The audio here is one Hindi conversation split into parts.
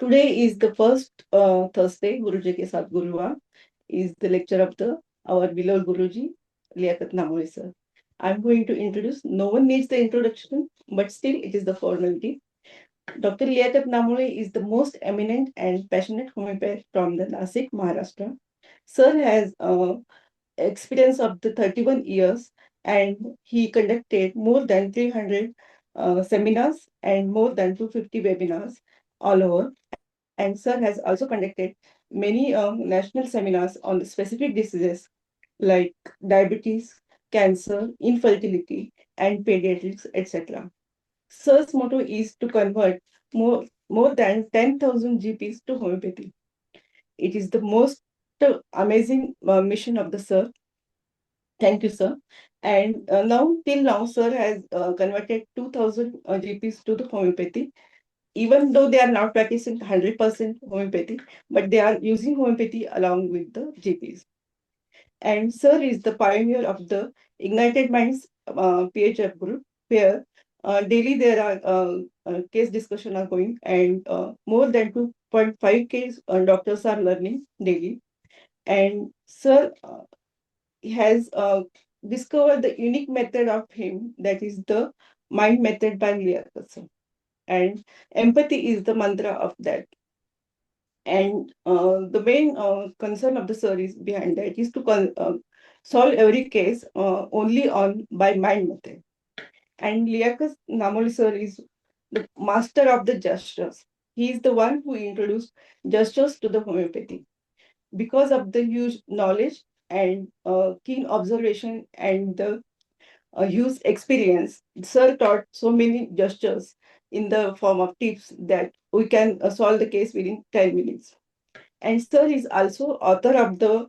Today is the first Thursday, Guruji ke Saath Guruvar, is the lecture of our beloved Guruji, Liaquat Namole sir. I'm going to introduce, no one needs the introduction, but still it is the formality. Dr. Liaquat Namole is the most eminent and passionate homeopath from the Nasik, Maharashtra. Sir has experience of the 31 years and he conducted more than 300 seminars and more than 250 webinars all over. And sir has also conducted many national seminars on the specific diseases like diabetes, cancer, infertility, and pediatrics, etc. Sir's motto is to convert more than 10,000 GPs to homeopathy. It is the most amazing mission of the sir. Thank you, sir. And till now, sir has converted 2,000 GPs to the homeopathy, even though they are not practicing 100% homeopathy, but they are using homeopathy along with the GPs. And sir is the pioneer of the Ignited Minds PHF group, where daily there are case discussion are going, and more than 2.5 case doctors are learning daily. And sir has discovered the unique method of him, that is the mind method by Liaquat. And empathy is the mantra of that. And the main concern of the sir is behind that is to solve every case only on by mind method. And Liaquat Namoli sir is the master of the gestures. He is the one who introduced gestures to the homeopathy. Because of the huge knowledge and keen observation and the huge experience, sir taught so many gestures in the form of tips that we can solve the case within 10 minutes. And sir is also author of the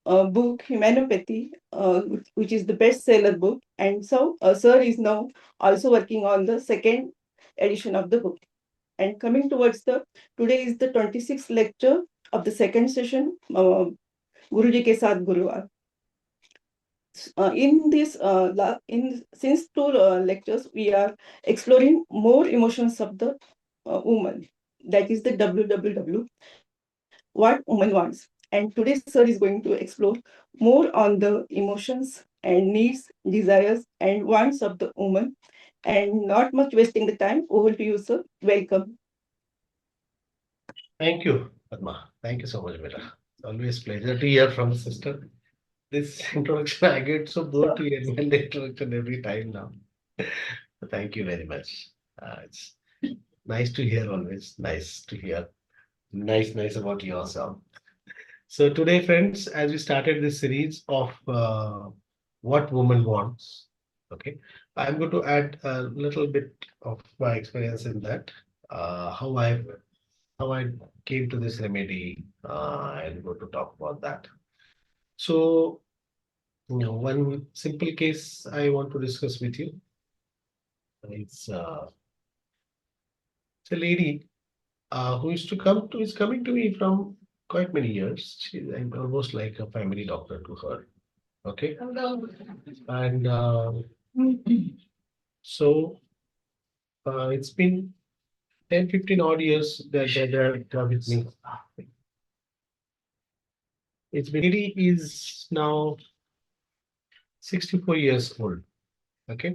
book Humanopathy, which is the bestseller book. And so sir is now also working on the second edition of the book. And coming towards today is the 26th lecture of the second session, Guruji ke Saath Guruvar. In this, in since two lectures, we are exploring more emotions of the woman. That is the WWW, what woman wants. And today, sir is going to explore more on the emotions and needs, desires, and wants of the woman. And not much wasting the time. Over to you, sir. Welcome. Thank you, Padma. Thank you so much, Mira. It's always pleasure to hear from sister. This introduction, I get so bored to hear the introduction every time now. Thank you very much. It's nice to hear always. Nice to hear. Nice about yourself. So today, friends, as we started this series of what woman wants, okay, I'm going to add a little bit of my experience in that. How I came to this remedy. I'm going to talk about that. So, one simple case I want to discuss with you. It's a lady who used to come to is coming to me from quite many years. I'm almost like a family doctor to her. Okay, and so it's been 10, 15 odd years that they're with me. Its lady is now 64 years old. Okay,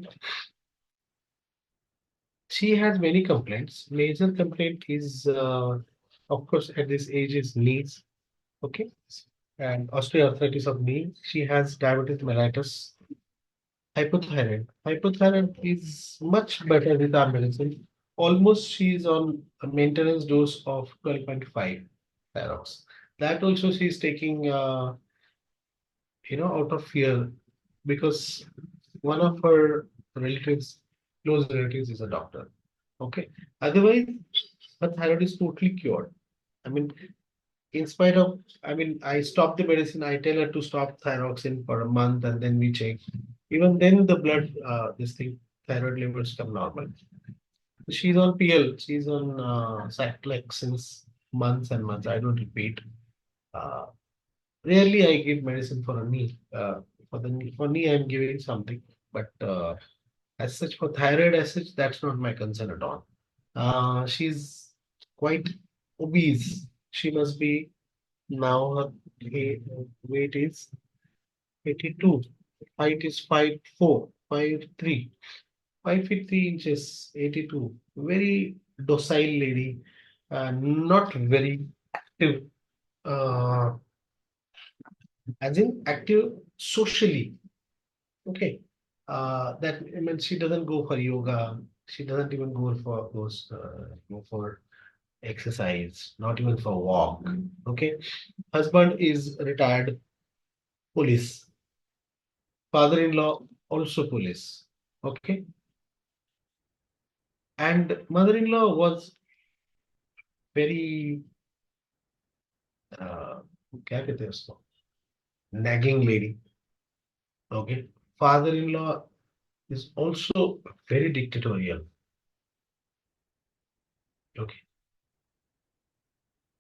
she has many complaints. Major complaint is, of course, at this age is knees. Okay, and osteoarthritis of knee. She has diabetes mellitus, hypothyroid. Hypothyroid is much better with our medicine. Almost she is on a maintenance dose of 12.5 Thyrox. That also she is taking, out of fear because one of her relatives, close relatives, is a doctor. Okay. Otherwise, her thyroid is totally cured. I mean, in spite of, I stop the medicine. I tell her to stop thyroxine for a month, and then we check. Even then, the blood, thyroid levels come normal. She's on PL. She's on Cyclex since months and months. I don't repeat. Uh, Rarely I give medicine for a knee. For knee, I'm giving something, but as such for thyroid, as such, that's not my concern at all. She's quite obese. She must be now her weight is 82. Height is 5'4", 5'3", 5 feet 3 inches, 82. Very docile lady, not very active, uh, as in active socially. Okay. That I mean, she doesn't go for yoga. She doesn't even go for those, go for exercise, not even for walk. Okay. Husband is retired police. Father-in-law also police. Okay. And mother-in-law was very, uh, क्या कहते हैं उसको, nagging lady. Okay. Father-in-law is also very dictatorial. Okay.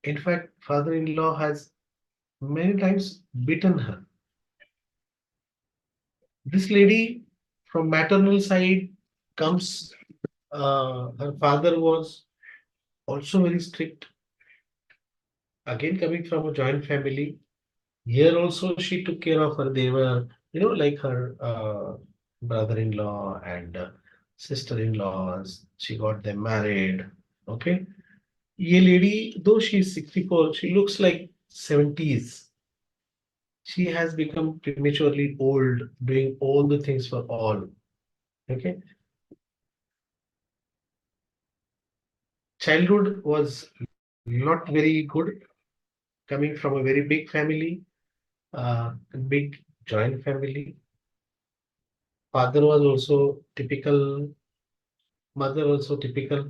In fact, father-in-law has many times beaten her. This lady from maternal side comes, her father was also very strict. Again, coming from a joint family, here also she took care of her. They were, like her brother-in-law and sister-in-laws. She got them married. Okay. Ye lady, though she is 64, she looks like 70s. She has become prematurely old, doing all the things for all. Okay. Childhood was not very good, coming from a very big family, big joint family. Father was also typical, mother also typical.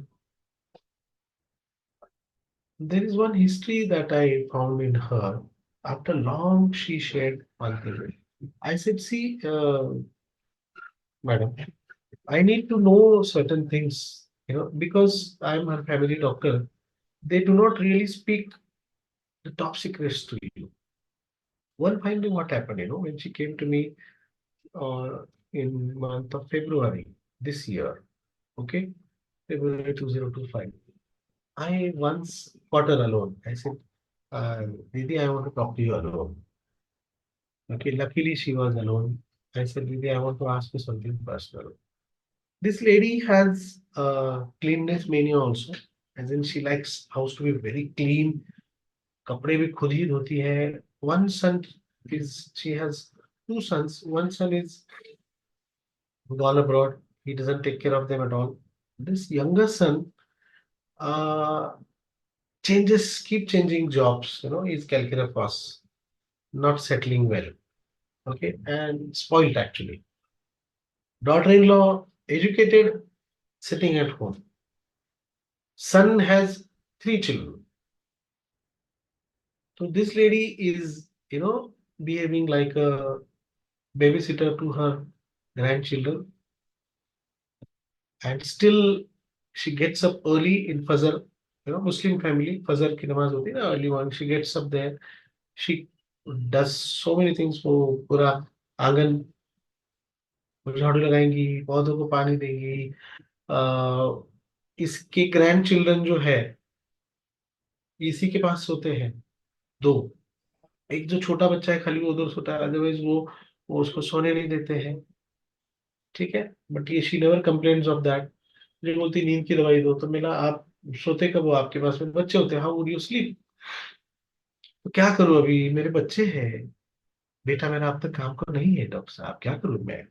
There is one history that I found in her. After long, she shared one thing. I said, see, madam, I need to know certain things, because I'm her family doctor. They do not really speak the top secrets to you. One fine day, what happened, when she came to me in month of February this year, okay, February 2025. I once caught her alone. I said, Didi, I want to talk to you alone. Okay, luckily she was alone. I said, Didi, I want to ask you something personal. This lady has cleanness mania also, as in she likes house to be very clean. कपड़े भी खुद ही धोती है. One son is, she has two sons. One son is gone abroad. He doesn't take care of them at all. This younger son uh, keep changing jobs. He's calculator pass, not settling well. Okay, and spoiled actually. Daughter-in-law, educated, sitting at home. Son has three children. So this lady is, behaving like a babysitter to her grandchildren, and still she gets up early in Fajr. Muslim family, Fajr ki namaz hoti na, early morning. She gets up there. She does so many things for पूरा आंगन झाड़ू लगाएंगी, पौधों को पानी देंगी. आ, इसके ग्रैंड चिल्ड्रन जो है, इसी के पास सोते हैं दो. एक जो छोटा बच्चा है खाली वो उधर सोता है, अदरवाइज वो उसको सोने नहीं देते हैं. ठीक है. बट ये she never complains of that. मुझे बोलती नींद की दवाई दो, तो मिला आप सोते कब हो, आपके पास में बच्चे होते हैं, हाउ वुड यू स्लीप. तो क्या करूं, अभी मेरे बच्चे हैं. बेटा मेरा अब तक काम को नहीं है डॉक्टर साहब, क्या करूं मैं.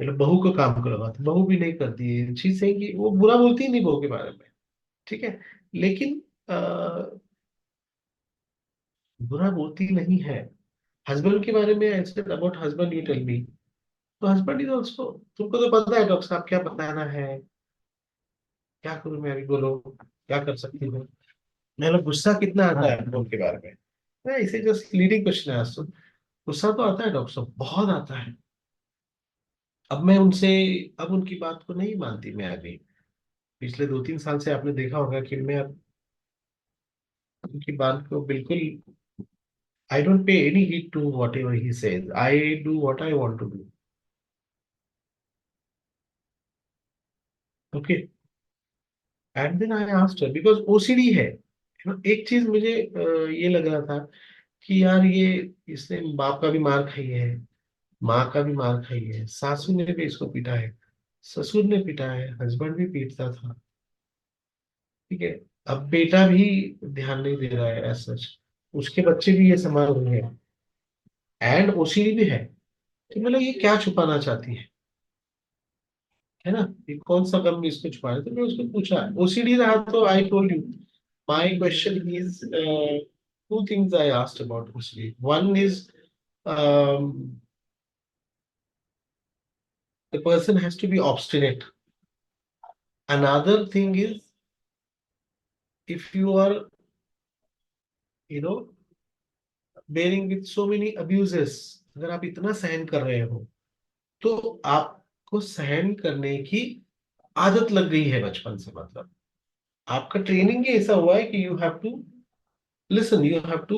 मतलब बहू को काम को लगा, तो बहू भी नहीं करती है. चीज है कि वो बुरा बोलती ही नहीं बहू के बारे में. ठीक है. लेकिन बुरा बोलती नहीं है. हस्बैंड के बारे में ऐसे about husband you tell me. तो हस्बैंड इज ऑल्सो, तुमको तो पता है डॉक्टर साहब क्या बताना है. क्या करूं मैं, अभी बोलो क्या कर सकती हूँ. मतलब गुस्सा कितना आता है आपको उनके बारे में. मैं इसे जस्ट लीडिंग क्वेश्चन है. तो गुस्सा तो आता है डॉक्टर साहब, बहुत आता है. अब मैं उनसे, अब उनकी बात को नहीं मानती मैं अभी. पिछले 2-3 साल से आपने देखा होगा कि मैं अब उनकी बात को बिल्कुल, I don't pay any heed to whatever he says. I do what I want to do. Okay. And then I asked her, because OCD है. एक चीज मुझे ये लग रहा था कि यार ये इसने बाप का भी मार खाई है, माँ का भी मार खाई है, सासू ने भी इसको पीटा है, ससुर ने पीटा है, हस्बैंड भी पीटता था। ठीक है, अब बेटा भी ध्यान नहीं दे रहा है एज सच, उसके बच्चे भी ये संभाल रहे हैं, एंड ओसीडी भी है। तो मतलब ये क्या छुपाना चाहती है ना, ये कौन सा गम इसको छुपा रहे? तो मैं उसको पूछा, ओसीडी रहा तो I told you my question is two things I asked about OCD. One is um, the person has to be obstinate. Another thing is if you are, you know, bearing with so many abuses, अगर आप इतना सहन कर रहे हो तो आपको सहन करने की आदत लग गई है बचपन से, मतलब आपका ट्रेनिंग ही ऐसा हुआ है कि you have to listen, you have to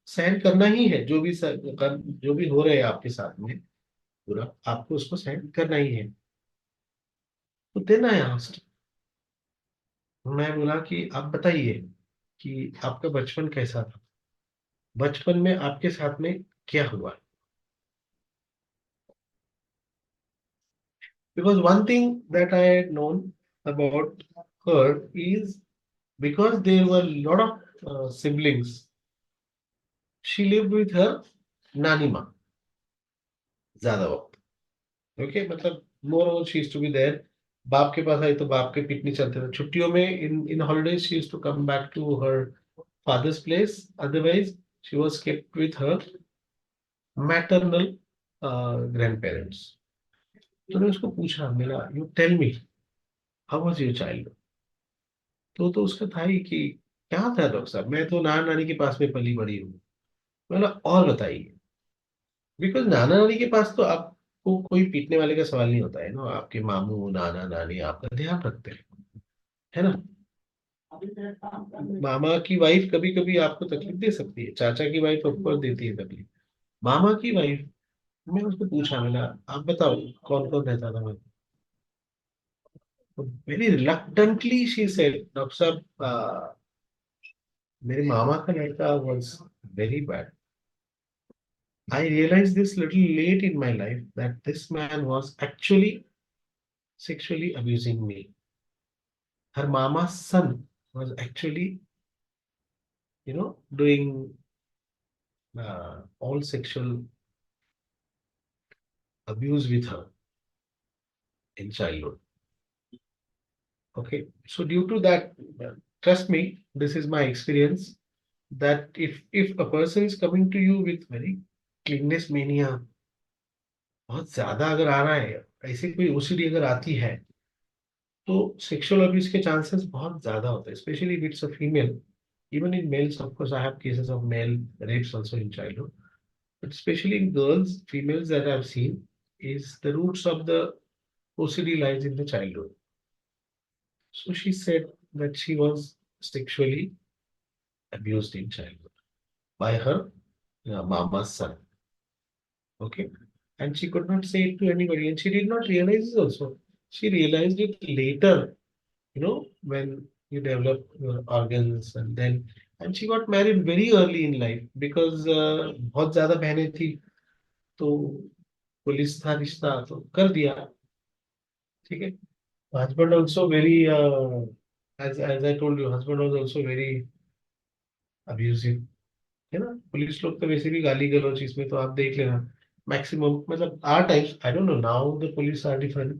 सहन करना ही है, जो भी हो रहा है आपके साथ में पूरा, आपको उसको सहन करना ही है। तो देन आई आस्क्ड, मैं बोला कि आप बताइए कि आपका बचपन कैसा था, बचपन में आपके साथ में क्या हुआ। Because one thing that I had known about her is because there were a lot of siblings, she lived with her नानी माँ ज्यादा वक्त। ओके, मतलब more over she to be there. बाप के पास आई तो बाप के पिकनिक चलते थे छुट्टियों में, in holidays she to come back to her father's place, otherwise she was kept with her maternal grand parents. तो मैंने उसको पूछा, मेरा you tell me how was your child. तो उसका था ही कि क्या था डॉक्टर साहब, मैं तो नाना नानी के पास में पली बड़ी हूँ। मैंने और बताइए, बिकॉज नाना नानी के पास तो आपको कोई पीटने वाले का सवाल नहीं होता है ना, आपके मामू नाना नानी आपका ध्यान रखते हैं, है ना। मामा की वाइफ कभी कभी आपको तकलीफ दे सकती है, चाचा की वाइफ ऑफकोर्स देती है तकलीफ, मामा की वाइफ। मैंने उसको पूछा, मैंने आप बताओ कौन कौन रहता था। मैं very reluctantly she said, doctor साहब मेरे मामा का लड़का was very bad. I realized this little late in my life that this man was actually sexually abusing me. Her mama's son was actually, doing all sexual abuse with her in childhood. Okay, so due to that, trust me, this is my experience that if a person is coming to you with very cleanness mania, बहुत ज्यादा अगर आ रहा है, ऐसी कोई ओसीडी अगर आती है, तो सेक्सुअल अब्यूज के चांसेस बहुत ज्यादा होते हैं, specially if it's a female. Even in males of course I have cases of male rapes also in childhood, but specially in girls females that I have seen is the roots of the OCD lies in the childhood. So she said that she was sexually abused in childhood by her mama's son. Okay, and she could not say it to anybody, and she did not realize it also. She realized it later, when you develop your organs, and she got married very early in life because बहुत ज्यादा बहनें थी, तो पुलिस था रिश्ता तो कर दिया। ठीक है, husband also very as I told you, husband was also very abusive, है ना। पुलिस लोग तो वैसे भी गाली गलौज, इसमें तो आप देख लेना मैक्सिमम, मतलब our times I don't know now the police are different,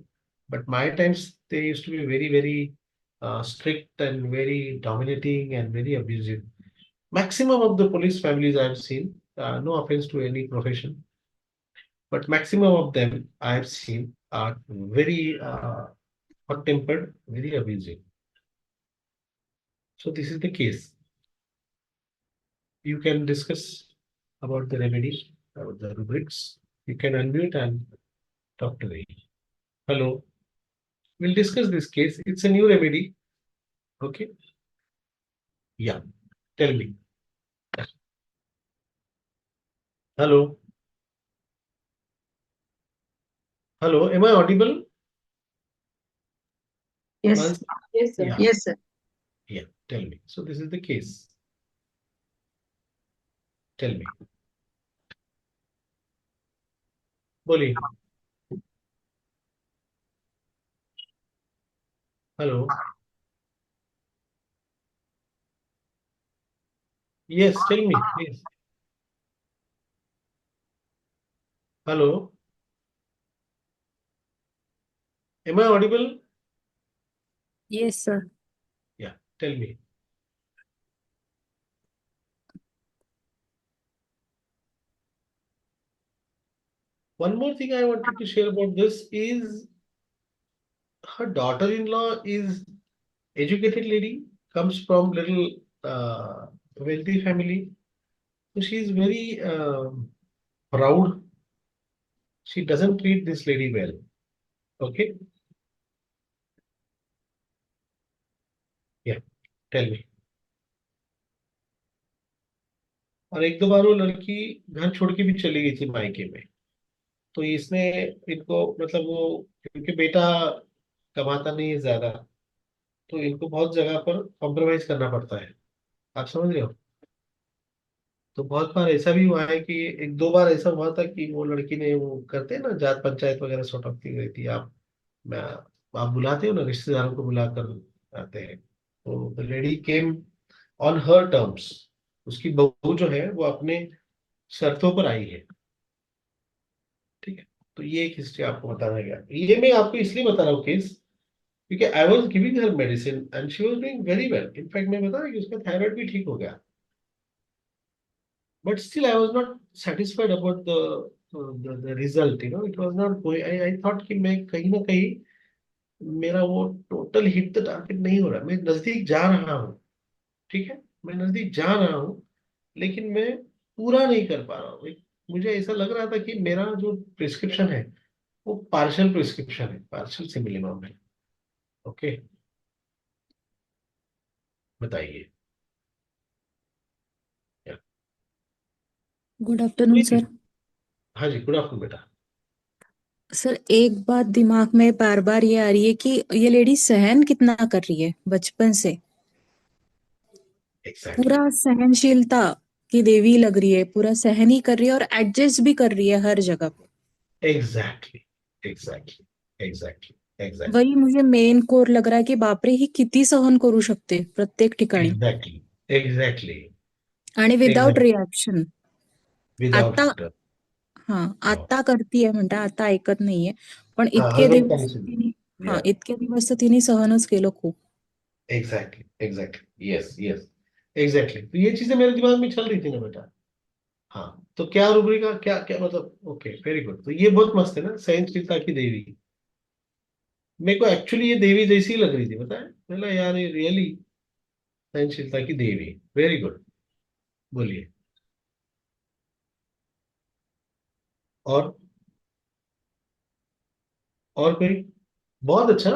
but my times they used to be very very strict and very dominating and very abusive. Maximum of the police families I've seen, no offense to any profession, but maximum of them I've seen are very hot-tempered, very abusive. So this is the case. You can discuss about the remedy, about the rubrics. You can unmute and talk to me. Hello. We'll discuss this case. It's a new remedy. Okay. Yeah. Tell me. Hello. Hello. Am I audible? Yes, Once. Yes, sir. Yeah. yes, sir. Yeah. Tell me. So this is the case. Tell me, बोलिए। Hello. Yes, tell me please. Hello. Am I audible? Yes, sir. Yeah, tell me. One more thing I wanted to share about this is her daughter-in-law is educated lady, comes from little wealthy family. So she is very proud. She doesn't treat this lady well. Okay? Yeah, tell me. और एक दो बार वो लड़की घर छोड़ के भी चली गई थी मायके में। तो इसने इनको मतलब वो, क्योंकि बेटा कमाता नहीं है ज्यादा, तो इनको बहुत जगह पर कॉम्प्रोमाइज करना पड़ता है। आप समझ रहे हो? तो बहुत बार ऐसा भी हुआ है कि एक दो बार ऐसा हुआ था कि वो लड़की ने, वो करते हैं ना जात पंचायत वगैरह सॉर्ट ऑफ की गई थी। मैं आप बुलाते हो ना, रिश्तेदारों को बुलाकर आते हैं। तो the lady came on her terms. उसकी बहू जो है वो अपने शर्तों पर आई है। ठीक है। तो ये एक हिस्ट्री आपको बताना गया। ये मैं आपको इसलिए बता रहा हूँ केस, क्योंकि I was giving her medicine and she was doing very well. In fact मैं बता रहा कि उसका थायराइड भी ठीक हो गया। But still, I was not satisfied about the result. It was not going. I thought कि मैं कहीं ना कहीं मेरा वो टोटल हिट द टारगेट नहीं हो रहा। मैं नजदीक जा रहा हूँ। ठीक है, मैं नजदीक जा रहा हूँ, लेकिन मैं पूरा नहीं कर पा रहा हूँ। मुझे ऐसा लग रहा था कि मेरा जो प्रिस्क्रिप्शन है वो पार्शियल प्रिस्क्रिप्शन है, पार्शियल सिमिलिमम है। ओके, बताइए। या, Good afternoon, बोलिए। sir. हाँ जी, गुड आफ्टरनून बेटा। सर, एक बात दिमाग में बार बार ये आ रही है कि ये लेडी सहन कितना कर रही है बचपन से। एग्जैक्टली, पूरा सहनशीलता की देवी लग रही है, पूरा सहन ही कर रही है और एडजस्ट भी कर रही है हर जगह पे। एग्जैक्टली, एग्जॅक्टली, एग्जॅक्टली, एग्जॅक्टली, वही मुझे मेन कोर लग रहा है की बापरे, ही किती सहन करू शकते प्रत्येक ठिकाणी एग्जॅक्टली, एग्जॅक्टली, आणि विदाउट एग्जॅक्टली, रिॲक्शन. विदाउट आता आता करतीये म्हणता, आता ऐकत नाहीये, पण हाँ, इतके हस्बैंड दिवस तिने या, इतके दिवस तर तिने सहनच केलं खूप. Exactly, exactly, yes, yes, exactly. तो ये चीजें मेरे दिमाग में चल रही थी ना बेटा। हाँ, तो क्या रूबरी का क्या क्या मतलब, ओके वेरी गुड। तो ये बहुत मस्त है ना, सहनशीलता की देवी। मेरे को एक्चुअली ये देवी जैसी ही लग रही थी, पता है। बोला यार ये रियली सहनशीलता की देवी। वेरी गुड, बोलिए। और और कोई? बहुत अच्छा।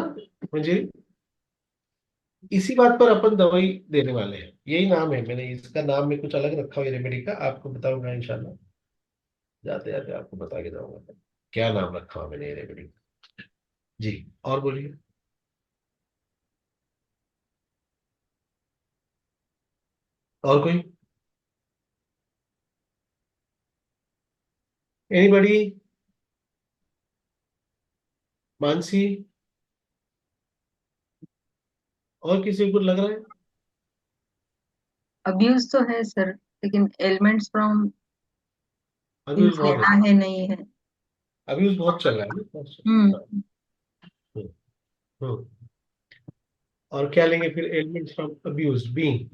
मुझे इसी बात पर अपन दवाई देने वाले हैं। यही नाम है, मैंने इसका नाम में कुछ अलग रखा हुआ है रेमेडी का, आपको बताऊंगा इंशाल्लाह। जाते जाते आपको बता के जाऊंगा क्या नाम रखा हुआ मैंने ये रेमेडी का। जी, और बोलिए। और कोई? एनीबडी? मानसी? और किसी को लग रहा है? अब्यूज तो है सर, लेकिन एलिमेंट्स फ्रॉम अभी उस बहुत इनसेना है। है नहीं है। अभी उस बहुत चल रहा है ना, बहुत चल रहा है। हम्म। हाँ, हाँ। और क्या लेंगे फिर? Elements from abuse being.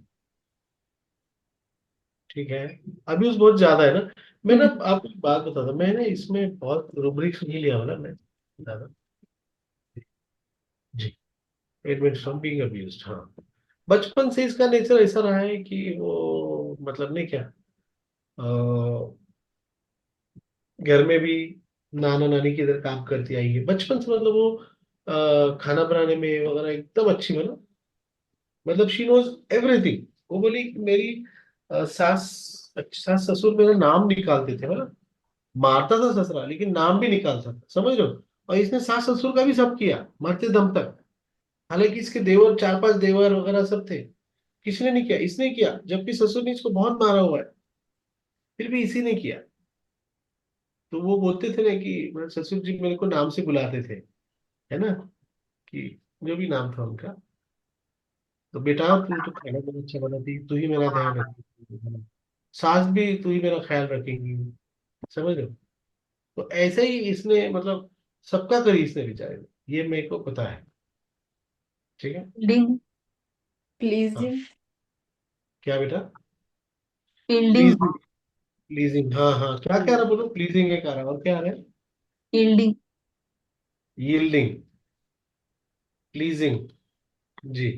ठीक है। अब्यूज बहुत ज्यादा है ना। मैं ना आपको एक बात बताता हूँ, मैंने इसमें बहुत रुब्रिक्स नहीं लिया हुआ ना मैं ज्यादा। जी, एलिमेंट्स फ्रॉम बीइंग अब्यूज्ड, हाँ। बचपन से इसका नेचर ऐसा रहा है कि वो मतलब नहीं क्या, घर में भी नाना नानी की इधर काम करती आई है बचपन से। मतलब वो खाना बनाने में वगैरह एकदम अच्छी, मतलब शी नोज एवरीथिंग। वो बोली कि मेरी सास ससुर मेरा नाम निकालते थे, मतलब मारता था ससुरा लेकिन नाम भी निकालता था, समझ रहे हो। और इसने सास ससुर का भी सब किया मरते दम तक। हालांकि इसके देवर, चार पांच देवर वगैरह सब थे, किसी ने नहीं किया, इसने किया, जबकि ससुर ने इसको बहुत मारा हुआ है। फिर भी इसी ने किया। तो वो बोलते थे ना कि मतलब ससुर जी मेरे को नाम से बुलाते थे, है ना, कि जो भी नाम था उनका, तो बेटा तू तो खाना बहुत अच्छा बनाती, तू ही मेरा ध्यान रखती, सास भी तू ही मेरा ख्याल रखेंगी, समझ रहे हो। तो ऐसे ही इसने मतलब सबका करी इसने बेचारे ने, ये मेरे को पता है। ठीक है। फील्डिंग, हाँ, प्लीजिंग। क्या बेटा? Fielding, pleasing. प्लीजिंग, हाँ हाँ, क्या कह रहा बोलो, प्लीजिंग है कह रहा, और क्या आ रहा है? फील्डिंग, यील्डिंग, प्लीजिंग, जी।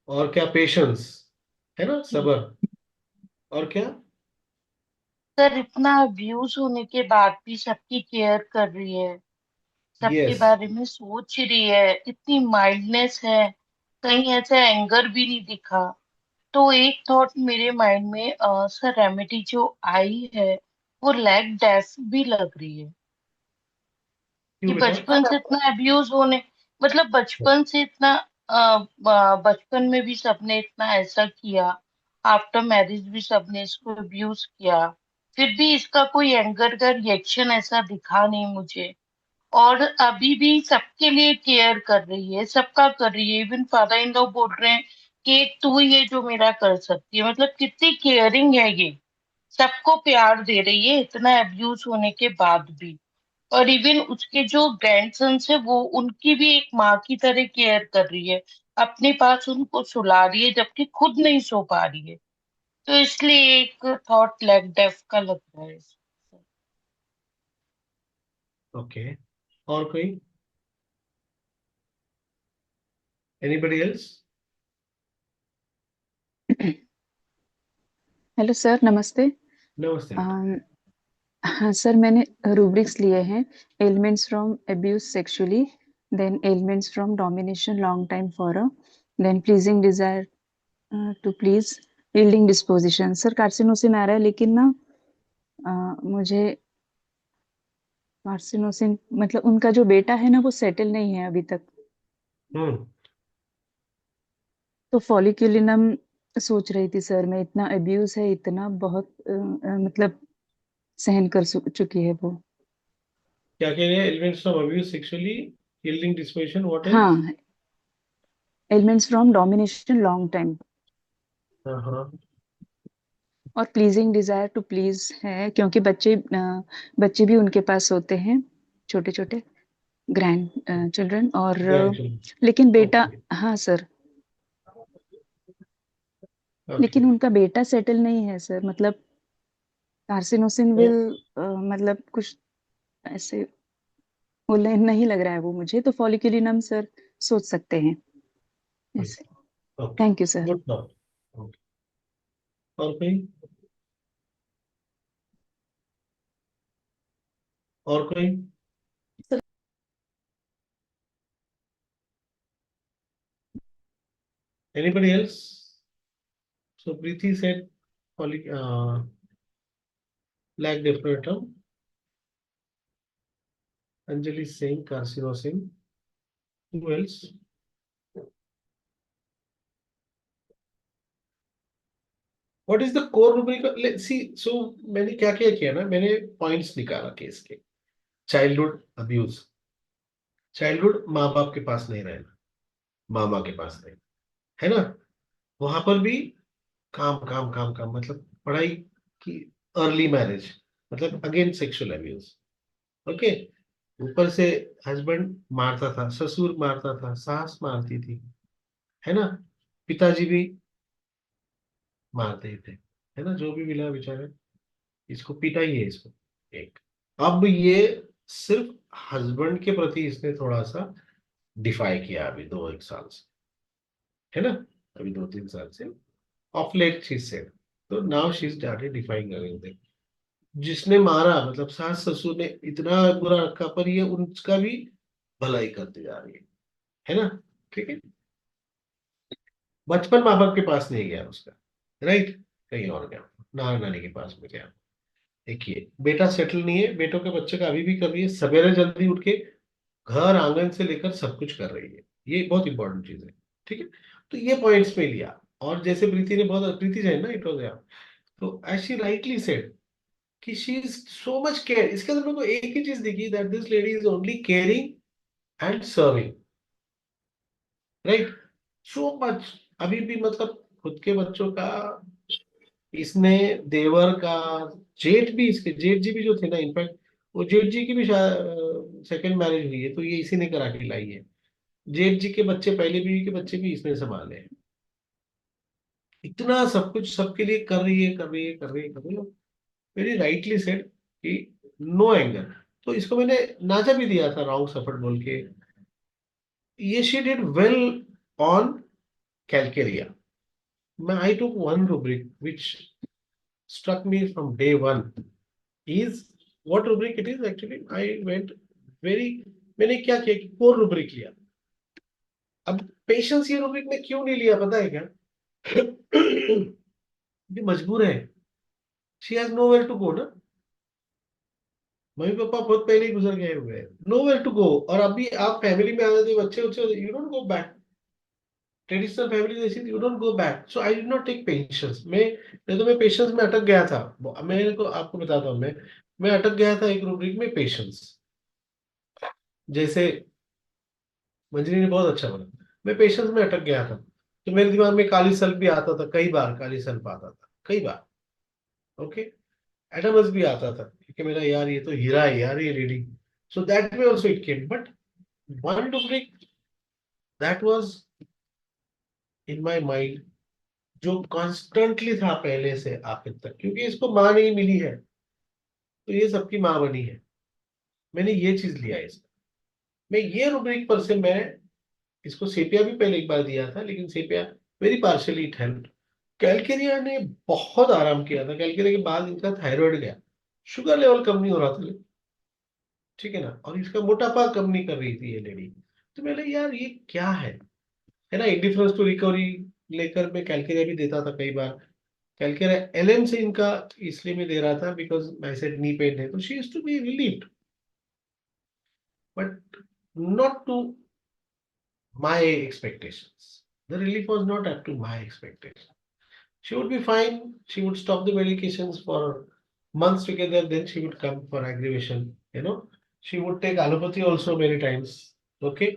और क्या? पेशेंस, है ना, सबर। और क्या? सर इतना अब्यूज होने के बाद भी सबकी केयर कर रही है, सबके यस। बारे में सोच रही है, इतनी माइल्डनेस है, कहीं ऐसा एंगर भी नहीं दिखा। तो एक थॉट मेरे माइंड में सर रेमेडी जो आई है वो लैक डेफ भी लग रही है कि क्यों बेटा? बचपन से इतना अब्यूज होने, मतलब बचपन से इतना बचपन में भी सबने इतना ऐसा किया, आफ्टर मैरिज भी सबने इसको अब्यूज किया, फिर भी इसका कोई एंगर का रिएक्शन ऐसा दिखा नहीं मुझे। और अभी भी सबके लिए केयर कर रही है, सबका कर रही है, इवन फादर इन लॉ बोल रहे हैं कि तू ही है जो मेरा कर सकती है, मतलब कितनी केयरिंग है ये, सबको प्यार दे रही है इतना अब्यूज होने के बाद भी। और इवन उसके जो ग्रैंडसन्स है वो उनकी भी एक माँ की तरह केयर कर रही है, अपने पास उनको सुला रही है जबकि खुद नहीं सो पा रही है। तो इसलिए एक थॉट लैक डेफ का लग रहा है। ओके। और कोई? Anybody else? हेलो सर, नमस्ते। नमस्ते बेटा। अम, हाँ सर, मैंने रूब्रिक्स लिए हैं। Elements from abuse sexually, then elements from domination long time for a, then pleasing desire to please, yielding disposition. Sir carcinosin आ रहा है, लेकिन ना मुझे कार्सिनोसिन मतलब उनका जो बेटा है ना वो सेटल नहीं है अभी तक। हम्म। तो फॉलिक्यूलिनम सोच रही थी सर मैं, इतना अब्यूज है, इतना बहुत मतलब सहन कर चुकी है वो। क्या कह रहे हैं? Elements of abuse sexually, yielding disposition, what else? हाँ, elements from domination long time, हाँ हाँ। और प्लीजिंग डिजायर टू प्लीज है, क्योंकि बच्चे भी उनके पास होते हैं, छोटे छोटे ग्रैंड चिल्ड्रन, और ग्रैंडचिल्ड्रन। लेकिन बेटा, ओके। हाँ सर, ओके। लेकिन उनका बेटा सेटल नहीं है सर, मतलब कार्सिनोसिन तो विल मतलब कुछ ऐसे वो नहीं लग रहा है वो मुझे, तो फॉलिक्यूलिनम सर सोच सकते हैं ऐसे। Okay, thank you sir. Good not. Okay. और कोई? और कोई? Anybody else? So Preeti said poly lack different. Anjali is saying carcinosin. Who else? What is the core rubric? Let's see. So मैंने क्या क्या किया ना, मैंने पॉइंट्स निकाला केस के। चाइल्डहुड अब्यूज, चाइल्डहुड माँ बाप के पास नहीं रहना, मामा के पास रहना, है ना, वहां पर भी काम काम काम काम, मतलब पढ़ाई की, अर्ली मैरिज, मतलब अगेन सेक्सुअल अब्यूज। ओके। ऊपर से हस्बैंड मारता था, ससुर मारता था, सास मारती थी, है ना, पिताजी भी मारते ही थे, है ना, जो भी मिला बेचारे, इसको पीटा ही है इसको। एक, अब ये सिर्फ हस्बैंड के प्रति इसने थोड़ा सा डिफाई किया अभी 2 1 साल से, है ना, अभी 2 3 साल से, ऑफ लेट शी सेड, तो now she started defying again. जिसने मारा मतलब सास ससुर ने इतना बुरा रखा, पर ये उनका भी भलाई करते जा रही है ना। ठीक है। बचपन माँ बाप के पास नहीं गया उसका, राइट, कहीं और गया, नाना नानी के पास में गया। देखिए बेटा सेटल नहीं है, बेटों के बच्चे का अभी भी कर रही है, सवेरे जल्दी उठ के घर आंगन से लेकर सब कुछ कर रही है, ये बहुत इंपॉर्टेंट चीज है। ठीक है। तो ये पॉइंट्स में लिया, और जैसे प्रीति ने बहुत, प्रीति जैन ना, इट वॉज, तो एज शी राइटली सेड, कि she is so much care. इसके अंदर मेरे को एक ही चीज दिखी, that this lady is only caring and serving, right, so much. अभी भी मतलब खुद के बच्चों का इसने, देवर का, जेठ भी, इसके जेठ जी भी जो थे ना, इनफैक्ट वो जेठ जी की भी सेकंड मैरिज हुई है तो ये इसी ने करा के लाई है। जेठ जी के बच्चे, पहले बीवी के बच्चे भी इसने संभाले हैं। इतना सब कुछ सबके लिए कर रही है, कर रही है, कर रही है, कर रही है। वेरी राइटली सेड कि नो एंगर। तो इसको मैंने नाचा भी दिया था रॉन्ग सफर बोल के। ये she did well on calcarea. मैं I took one rubric which struck me from day one is, what rubric it is actually, I went very, मैंने क्या किया कि कोर rubric लिया। अब पेशेंस ये rubric में क्यों नहीं लिया पता है क्या? ये मजबूर है, she has nowhere to go ना। मम्मी पापा बहुत पहले ही गुजर गए हुए हैं, nowhere to go। और अभी आप फैमिली में आ जाते हो, बच्चे बच्चे, you don't go back. Traditional family जैसी, you don't go back. So I did not take patience में, नहीं तो मैं पेशेंस में अटक गया था। मेरे को आपको बताता हूँ, मैं अटक गया था एक रूब्रिक में, पेशेंस। जैसे मंजरी ने बहुत अच्छा बोला, मैं पेशेंस में अटक गया था। तो मेरे दिमाग में काली सल्फ भी आता था, कई बार काली सल्फ आता था, कई बार। ओके, एटमस भी आता था, क्योंकि मेरा यार ये तो हीरा है यार ये lady. So that way also it came, but one rubric that was in my mind, जो कॉन्स्टेंटली था पहले से आखिर तक, क्योंकि इसको माँ नहीं मिली है तो ये सबकी माँ बनी है। मैंने ये चीज लिया है इसका। मैं ये रूब्रिक पर से मैं इसको सेपिया भी पहले एक बार दिया था, लेकिन sepia very partially it help. Calcarea ने बहुत आराम किया था। कैलकेरिया के बाद इनका थायराइड गया, शुगर लेवल कम नहीं हो रहा था, ठीक है ना, और इसका मोटापा कम नहीं कर रही थी ये लेडी। तो मैंने यार ये क्या है ना, इंडिफरेंस टू रिकवरी लेकर मैं कैलकेरिया भी देता था कई बार। कैलकेरिया एलएम से इनका इसलिए मैं दे रहा था बिकॉज मैं सेड नी पेन है, तो she is to be relieved, but not to my expectations. The relief was not up to my expectation. She would be fine. She would stop the medications for months together. Then she would come for aggravation. She would take allopathy also many times. Okay.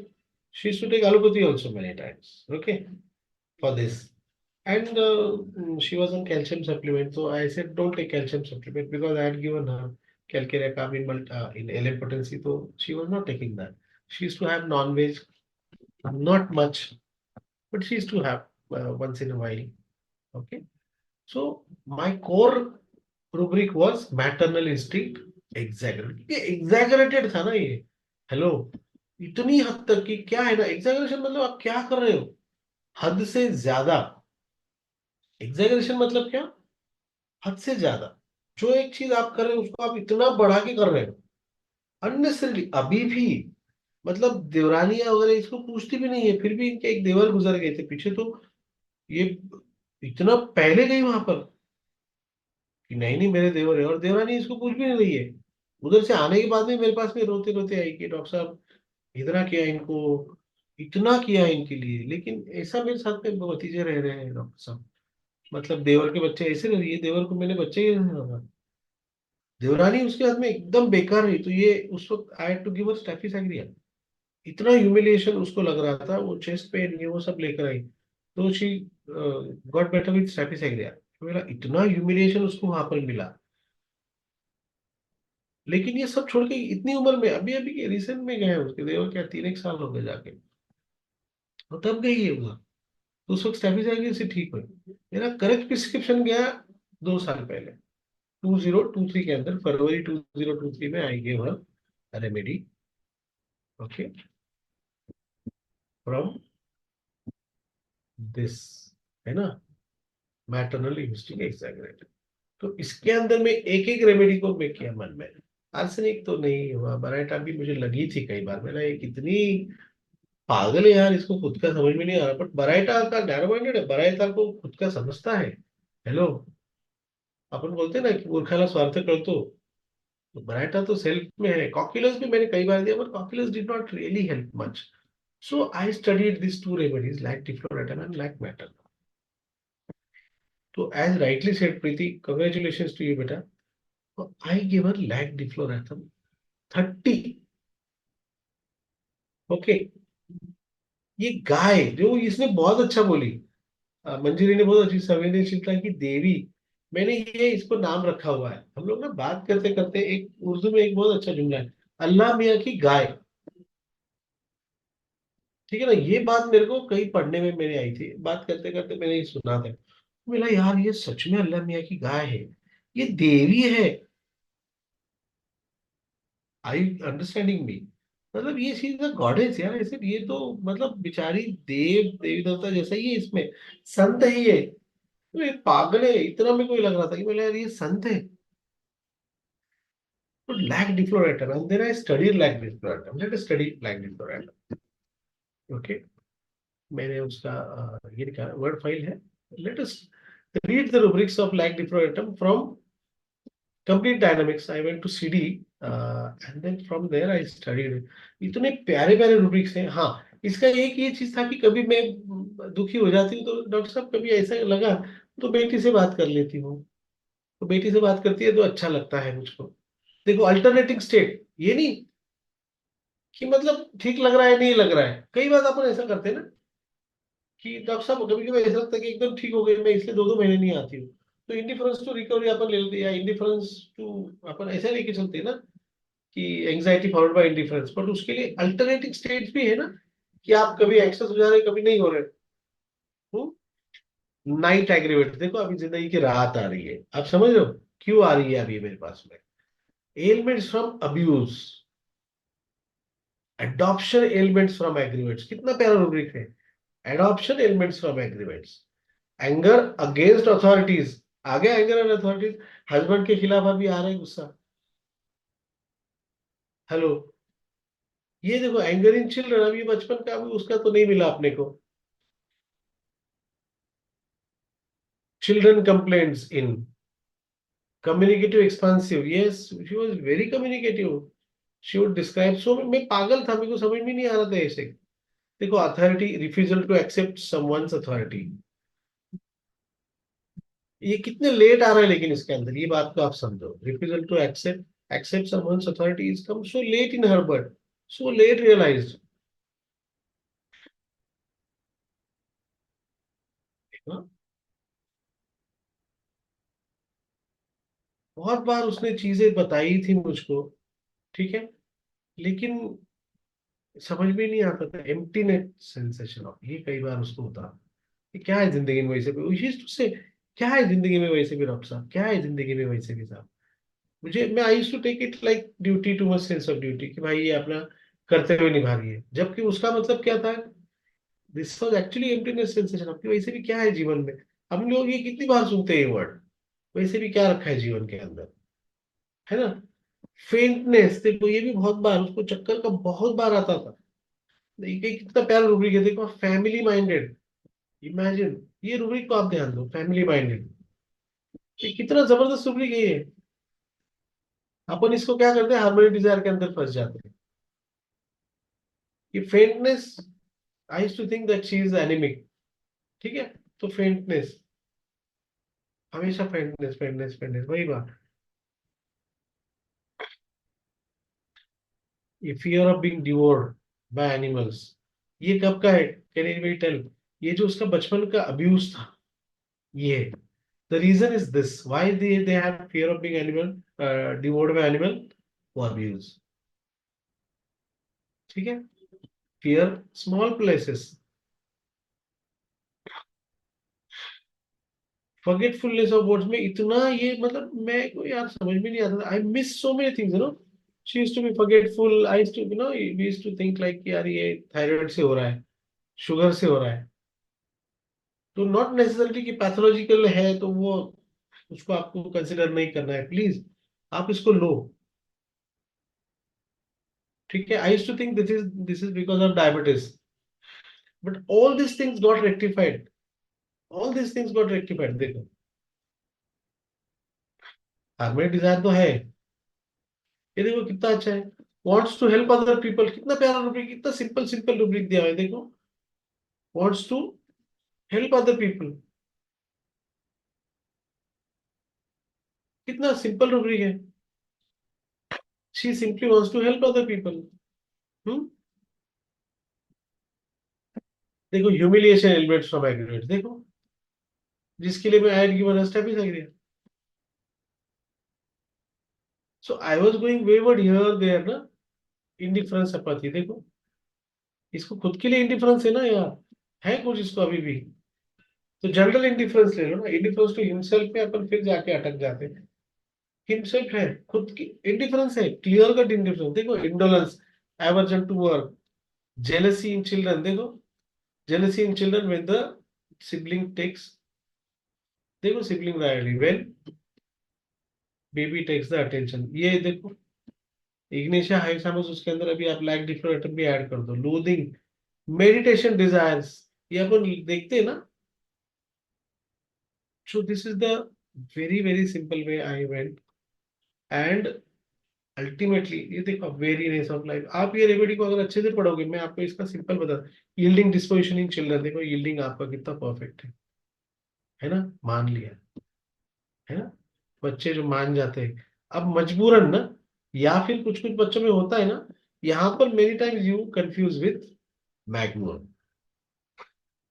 She used to take allopathy also many times. Okay. For this. And she was on calcium supplement. So I said, don't take calcium supplement because I had given her calcarea carb in LM potency. So she was not taking that. She used to have non-veg, not much, but she used to have once in a while. Okay. So my core rubric was maternal instinct exaggerated. ये exaggerated था ना ये, हेलो, इतनी हद तक कि क्या है ना, exaggeration मतलब आप क्या कर रहे हो, हद से ज्यादा। exaggeration मतलब क्या, हद से ज्यादा। जो एक चीज आप कर रहे हो उसको आप इतना बढ़ा के कर रहे हो अननेसेसरली। अभी भी मतलब देवरानियां वगैरह इसको पूछती भी नहीं है, फिर भी इनके एक देवर गुजर गए थे पीछे, तो ये इतना पहले गई वहां पर कि नहीं नहीं मेरे देवर है, और देवरानी इसको पूछ भी नहीं रही है। उधर से आने के बाद में मेरे पास में रोते रोते आई कि डॉक्टर साहब इतना किया इनको, इतना किया इनके लिए, लेकिन ऐसा मेरे साथ में भतीजे रह रहे हैं डॉक्टर साहब। मतलब देवर के बच्चे ऐसे रह रही है, देवर को मैंने बच्चे ही नहीं रहा, देवरानी उसके हाथ में एकदम बेकार रही। तो ये उस वक्त I had to give her staphysagria. इतना ह्यूमिलिएशन उसको लग रहा था, वो चेस्ट पेन ये वो सब लेकर आई, तो शी गॉट बेटर विथ स्टेफिसाग्रिया। मेरा इतना ह्यूमिलिएशन उसको वहां पर मिला। लेकिन ये सब छोड़ के इतनी उम्र में, अभी अभी रिसेंट में गए हैं उसके देवर, क्या 3 एक साल हो गए जाके, और तब गई है उधर। तो उस वक्त स्टेफिसाइड से ठीक हुई। मेरा करेक्ट प्रिस्क्रिप्शन गया 2 साल पहले, 2023 के अंदर, फरवरी 2023 में आई गए हर रेमेडी। ओके, फ्रॉम दिस, है ना, मैटरनल इंस्टिंक्ट एग्जैगरेटेड। तो इसके अंदर में एक एक रेमेडी को मैं किया मन में। आर्सेनिक तो नहीं हुआ, बराइटा भी मुझे लगी थी कई बार, मैंने ये कितनी पागल है यार, इसको खुद का समझ में नहीं आ रहा, बट बराइटा का नैरो माइंडेड है, बराइटा को खुद का समझता है। हेलो, अपन बोलते हैं ना कि मूर्खाला स्वार्थ करतो, तो बराइटा तो सेल्फ में है। कॉक्यूलस भी मैंने कई बार दिया, but cocculus did not really help much. So I studied this two remedies like defloratum and like matter. तो as rightly said Preeti, congratulation to you बेटा, I give her lac defloratum 30। Okay, ये गाय जो इसने बहुत अच्छा बोली, मंजरी ने बहुत अच्छी संवेदनशीलता की देवी, मैंने ये इसको नाम रखा हुआ है। हम लोग ना बात करते करते एक उर्दू में एक बहुत अच्छा जुमला है, अल्लाह मियाँ की गाय। ठीक है ना, ये बात मेरे को कहीं पढ़ने में मेरे आई थी, बात करते करते मैंने ये सुना था, मिला यार ये सच में अल्लाह मियाँ की गाय है, ये देवी है। आई अंडरस्टैंडिंग मी, मतलब ये चीज गॉडेस यार, ऐसे ये तो मतलब बेचारी देव देवी देवता जैसा ही है, इसमें संत है ये। तो ये पागल है इतना, मेरे को ये लग रहा था कि बोले यार ये संत है। तो lac defloratum, and then I studied lac defloratum, let us study lac defloratum. Okay, मैंने उसका ये लिखा वर्ड फाइल है, let us read the rubrics of lac defloratum from complete dynamics। I went to CD and then from there I studied। इतने प्यारे प्यारे rubrics हैं। हाँ, इसका एक ये चीज था कि कभी मैं दुखी हो जाती हूँ तो डॉक्टर साहब कभी ऐसा लगा तो बेटी से बात कर लेती हूँ, तो बेटी से बात करती है तो अच्छा लगता है मुझको। देखो अल्टरनेटिंग स्टेट, ये नहीं कि मतलब ठीक लग रहा है नहीं लग रहा है, कई बार अपन ऐसा करते हैं ना कि डॉक्टर साहब कभी कभी ऐसा लगता है कि एकदम ठीक हो गई मैं, इसलिए 2-2 महीने नहीं आती हूँ, तो इंडिफरेंस टू रिकवरी अपन ले लेते हैं, या इंडिफरेंस टू, अपन ऐसा लेके चलते हैं ना कि anxiety followed by indifference, but उसके लिए अल्टरनेटिंग स्टेट्स भी है ना, कि आप कभी एंग्शियस हो जा रहे कभी नहीं हो रहे। नाइट एग्रीवेट, देखो अभी जिंदगी की रात आ रही है, आप समझ रहे हो क्यों आ रही है अभी मेरे पास में। Elements from abuse, adoption elements from aggravates, कितना प्यारा रूब्रिक है। Adoption elements from aggravates, anger against authorities, आगे एंगर एंड अथॉरिटीज, हस्बैंड के खिलाफ अभी आ रहा है गुस्सा। हेलो, ये देखो एंगर इन चिल्ड्रन, अभी बचपन का अभी उसका तो नहीं मिला अपने को। Children complaints in communicative expansive, yes she was very communicative, she would describe so, मैं पागल था, मेरे को समझ में नहीं आ रहा था ऐसे। देखो authority, refusal to accept someone's authority, ये कितने लेट आ रहा है लेकिन इसके अंदर, ये बात को आप समझो, refusal to accept accept someone's authority is come so late in her birth, so late realized. बहुत बार उसने चीजें बताई थी मुझको, ठीक है, लेकिन समझ में नहीं आता था, एम्प्टीनेस सेंसेशन ऑफ, ये कई बार उसको होता कि क्या है जिंदगी में वैसे भी, से क्या है जिंदगी में वैसे भी डॉक्टर साहब, क्या है जिंदगी में वैसे भी साहब। मुझे, मैं I used to take it like duty, too much sense of duty, कि भाई ये अपना करते हुए निभा रही है, जबकि उसका मतलब क्या था, this was actually emptiness sensation, आपकी वैसे भी क्या है जीवन में। हम लोग ये कितनी बार सुनते हैं ये वर्ड, वैसे भी क्या रखा है जीवन के अंदर, है ना। फेंटनेस, देखो ये भी बहुत बार उसको चक्कर का बहुत बार आता था। देखिए कितना प्यारा रूब्रिक है, देखो फैमिली माइंडेड, इमेजिन, ये रूब्रिक को आप ध्यान दो, फैमिली माइंडेड, ये कितना जबरदस्त रूब्रिक है ये। अपन इसको क्या करते हैं, हार्मोनी डिजायर के अंदर फंस जाते हैं। ये faintness, I used to think that she is anaemic, ठीक है, तो फेंटनेस, हमेशा फेंटनेस फेंटनेस फेंटनेस, वही बात। ये fear of being devoured by animals, ये कब का है, कैन एनीबॉडी टेल। ये जो उसका बचपन का अब्यूज था, ये the reason is this, why they have fear of being animal, devoured by animal, वो अब्यूज, ठीक है। Fear small places, forgetfulness of words में इतना, ये मतलब मैं को यार समझ में नहीं आता, I miss so many things you know. She used to be forgetful, I used to you know, we used to think like यार ये थायराइड से हो रहा है, शुगर से हो रहा है, तो नॉट नेसेसरली कि पैथोलॉजिकल है तो वो उसको आपको कंसिडर नहीं करना है, प्लीज आप इसको लो, ठीक है। I used to think this is because of diabetes, but all this things got rectified, all this things got rectified. देखो हार्मोनी डिजायर तो है, ये देखो कितना अच्छा है, wants to help other people, कितना प्यारा रूब्रिक, कितना सिंपल सिंपल रूब्रिक दिया हुआ है, देखो wants to help other people, कितना सिंपल रूब्रिक है। She simply wants to help other people. देखो ह्यूमिलिएशन एलिमेंट्स फ्रॉम एग्रीगेट, देखो जिसके लिए मैं I had given a step is aggregate. So I was going wayward here there ना, इंडिफरेंस अपैथी, देखो इसको खुद के लिए इंडिफरेंस है ना यार, है कुछ इसको अभी भी। तो जनरल इंडिफरेंस ले लो ना, इंडिफरेंस टू हिमसेल्फ में अपन फिर जाके अटक जाते हैं। हिमसेल्फ है, खुद की इंडिफरेंस है, क्लियर कट इंडिफरेंस। देखो indolence, aversion to work, jealousy in children, देखो jealousy in children when the sibling takes, देखो sibling rivalry when baby takes the attention, ये देखो इग्निशिया हाइसामस, उसके अंदर अभी आप लैक डिफरेंट भी ऐड कर दो, loathing, meditation desires, ये अपन देखते हैं ना। so this is the very very simple way I went and ultimately ये देखो वेरीनेस ऑफ लाइफ, आप ये रेमेडी को अगर अच्छे से पढ़ोगे, मैं आपको इसका सिंपल बता, यील्डिंग डिस्पोजिशन इन चिल्ड्रन, देखो यील्डिंग आपका कितना परफेक्ट है ना, मान लिया है ना, बच्चे जो मान जाते हैं। अब मजबूरन ना, या फिर कुछ कुछ बच्चों में होता है ना, यहाँ पर many times you confuse with Mag Mur,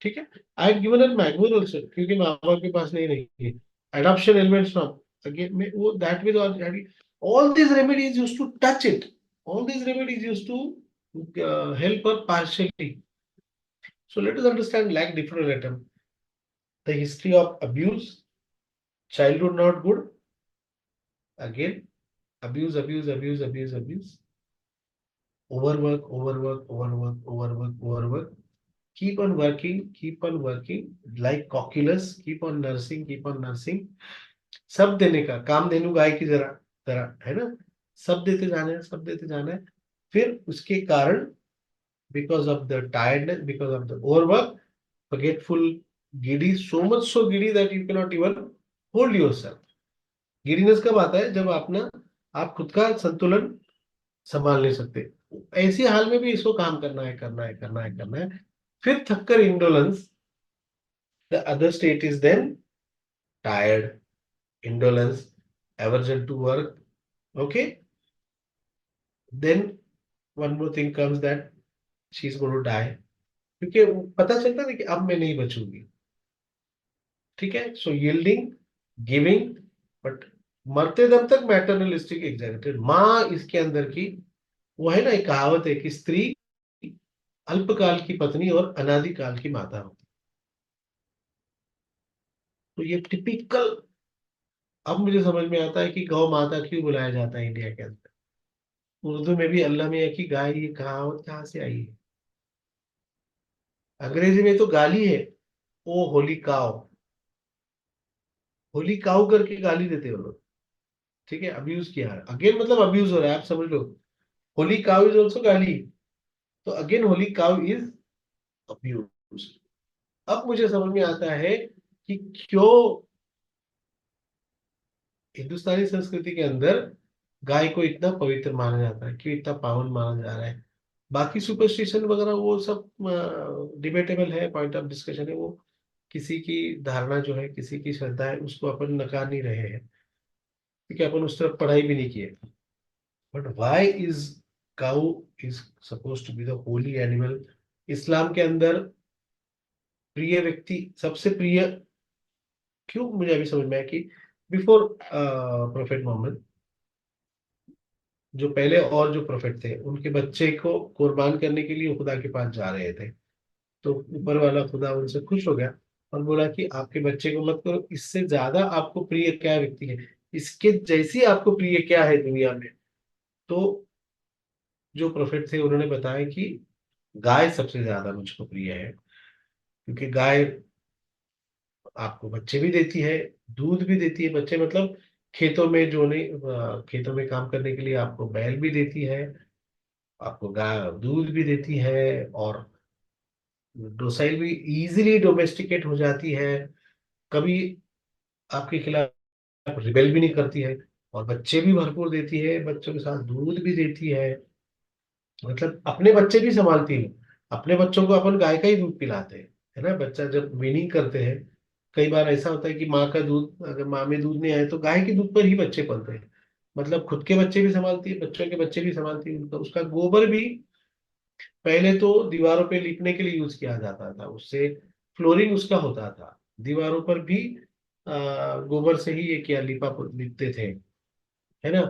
ठीक है। I have given an Mag Mur also, क्योंकि माँ बाप के पास नहीं रही, एडॉप्शन एलिमेंट्स फ्रॉम, अगेन मैं वो that with all these remedies used to touch it, all these remedies used to help her partially. So let us understand like different atom, the history of abuse, childhood not good, again abuse, overwork, keep on working like cocculus, keep on nursing, सब देने का, काम देनु गाय की जरा तरह है ना, सब देते जाना है, फिर उसके कारण because of the tiredness, because of the overwork, forgetful, giddy, so much so giddy that you cannot even hold yourself. Giddiness कब आता है, जब आप खुद का संतुलन संभाल नहीं सकते, ऐसी हाल में भी इसको काम करना है, फिर थककर indolence, the other state is then tired, indolence, aversion to work, okay, then one more thing comes that she is going to die, क्योंकि पता चलता है कि अब मैं नहीं बचूंगी, ठीक है। सो यील्डिंग, गिविंग, बट मरते दम तक मैटरनलिस्टिक एग्जैक्टेड, माँ इसके अंदर की वो है ना, एक कहावत है कि स्त्री अल्पकाल की पत्नी और अनादिकाल की माता होती, तो ये टिपिकल। अब मुझे समझ में आता है कि गौ माता क्यों बुलाया जाता है इंडिया के अंदर, उर्दू में भी अल्लाह में की गाय, ये कहावत कहाँ से आई है, अंग्रेजी में तो गाली है, ओ होली काउ करके गाली देते हो लोग, ठीक है, अब्यूज किया है, अगेन मतलब अब्यूज हो रहा है, आप समझ लो, होली काउ इज ऑल्सो गाली, तो again Holi cow is abuse. अब मुझे समझ में आता है कि क्यों हिंदुस्तानी संस्कृति के अंदर गाय को इतना पवित्र माना जाता है, क्यों इतना पावन माना जा रहा है। बाकी सुपरस्टिशन वगैरह वो सब डिबेटेबल है, पॉइंट ऑफ डिस्कशन है, वो किसी की धारणा जो है, किसी की श्रद्धा है, उसको अपन नकार नहीं रहे हैं, क्योंकि अपन उस तरफ पढ़ाई भी नहीं किए। But why is cow is suppose to be the holy animal, इस्लाम के अंदर प्रिय व्यक्ति, सबसे प्रिय क्यों, मुझे अभी समझ में आया कि बिफोर प्रोफेट मोहम्मद, जो पहले और जो प्रोफेट थे, उनके बच्चे को कुर्बान करने के लिए खुदा के पास जा रहे थे, तो ऊपर वाला खुदा उनसे खुश हो गया और बोला कि आपके बच्चे को मत करो, इससे ज्यादा आपको प्रिय क्या व्यक्ति है, इसके जैसी आपको प्रिय क्या है दुनिया में। तो जो प्रोफेट थे उन्होंने बताया कि गाय सबसे ज्यादा मुझको प्रिय है, क्योंकि गाय आपको बच्चे भी देती है, दूध भी देती है, बच्चे मतलब खेतों में जो नहीं, खेतों में काम करने के लिए आपको बैल भी देती है, आपको गाय दूध भी देती है, और डोसाइल भी इजीली डोमेस्टिकेट हो जाती है, कभी आपके खिलाफ रिबेल भी नहीं करती है, और बच्चे भी भरपूर देती है, बच्चों के साथ दूध भी देती है, मतलब अपने बच्चे भी संभालती है। अपने बच्चों को अपन गाय का ही दूध पिलाते हैं, है ना, बच्चा जब वीनिंग करते हैं, कई बार ऐसा होता है कि माँ का दूध, अगर माँ में दूध नहीं आए तो गाय के दूध पर ही बच्चे पलते हैं, मतलब खुद के बच्चे भी संभालती है, बच्चों के बच्चे भी संभालती है। तो उसका गोबर भी पहले तो दीवारों पे लिपने के लिए यूज किया जाता था, उससे फ्लोरिंग उसका होता था। दीवारों पर भी गोबर से ही ये किया लिपते थे, है ना।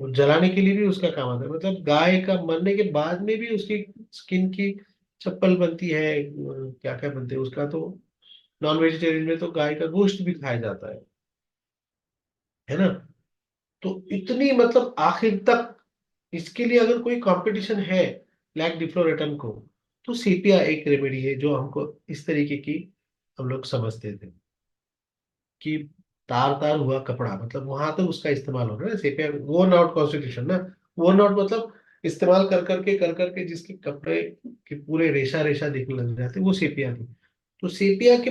और जलाने के लिए भी उसका काम आता है। मतलब गाय का मरने के बाद में भी उसकी स्किन की चप्पल बनती है, क्या क्या बनते हैं उसका तो। नॉन वेजिटेरियन में तो गाय का गोश्त भी खाया जाता है ना। तो इतनी मतलब आखिर तक इसके लिए अगर कोई कंपटीशन है लैक डिफ्लोरेटन को, तो सीपिया एक रेमेडी है जो हमको इस तरीके की हम लोग समझते थे कि तार तार हुआ कपड़ा, मतलब वहां तक उसका इस्तेमाल हो रहा है सेपिया। वोर्न आउट कॉन्स्टिट्यूशन ना, वोर्न आउट मतलब इस्तेमाल कर करके जिसके कपड़े के पूरे रेशा रेशा दिखने लग जाते, वो सेपिया थी। तो सेपिया के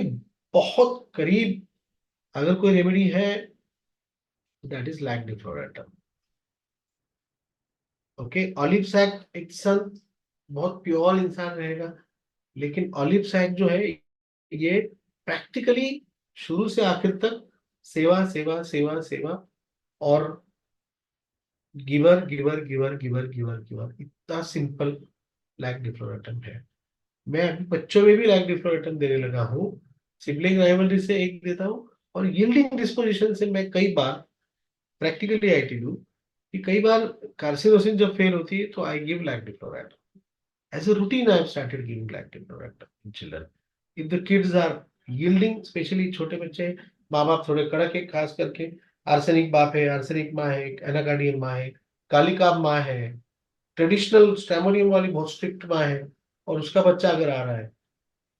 बहुत करीब अगर कोई रेमेडी है, that is lac defloratum. Okay, ऑलिव सैक एक संत बहुत प्योर इंसान रहेगा, लेकिन ऑलिव सैक जो है ये प्रैक्टिकली शुरू से आखिर तक सेवा सेवा सेवा सेवा और giver giver giver giver giver giver, इतना सिंपल लैक डिफ्लोरेटन है। मैं अभी बच्चों में भी लैक डिफ्लोरेटन देने लगा हूँ। सिबलिंग राइवलरी से एक देता हूँ, और यील्डिंग डिस्पोजिशन से मैं कई बार प्रैक्टिकली आई टी डू कि कई बार कार्सिनोसिन जब फेल होती है तो I give lac defloratum as a routine. I have started giving lactic product in children. If the kids are yielding, especially छोटे बच्चे, माँ बाप थोड़े कड़क है, खास करके आर्सेनिक बाप है, आर्सेनिक माँ है, एनाकार्डियन माँ है, कालिका माँ है, ट्रेडिशनल स्टैमोनियम वाली बहुत स्ट्रिक्ट माँ है, और उसका बच्चा अगर आ रहा है,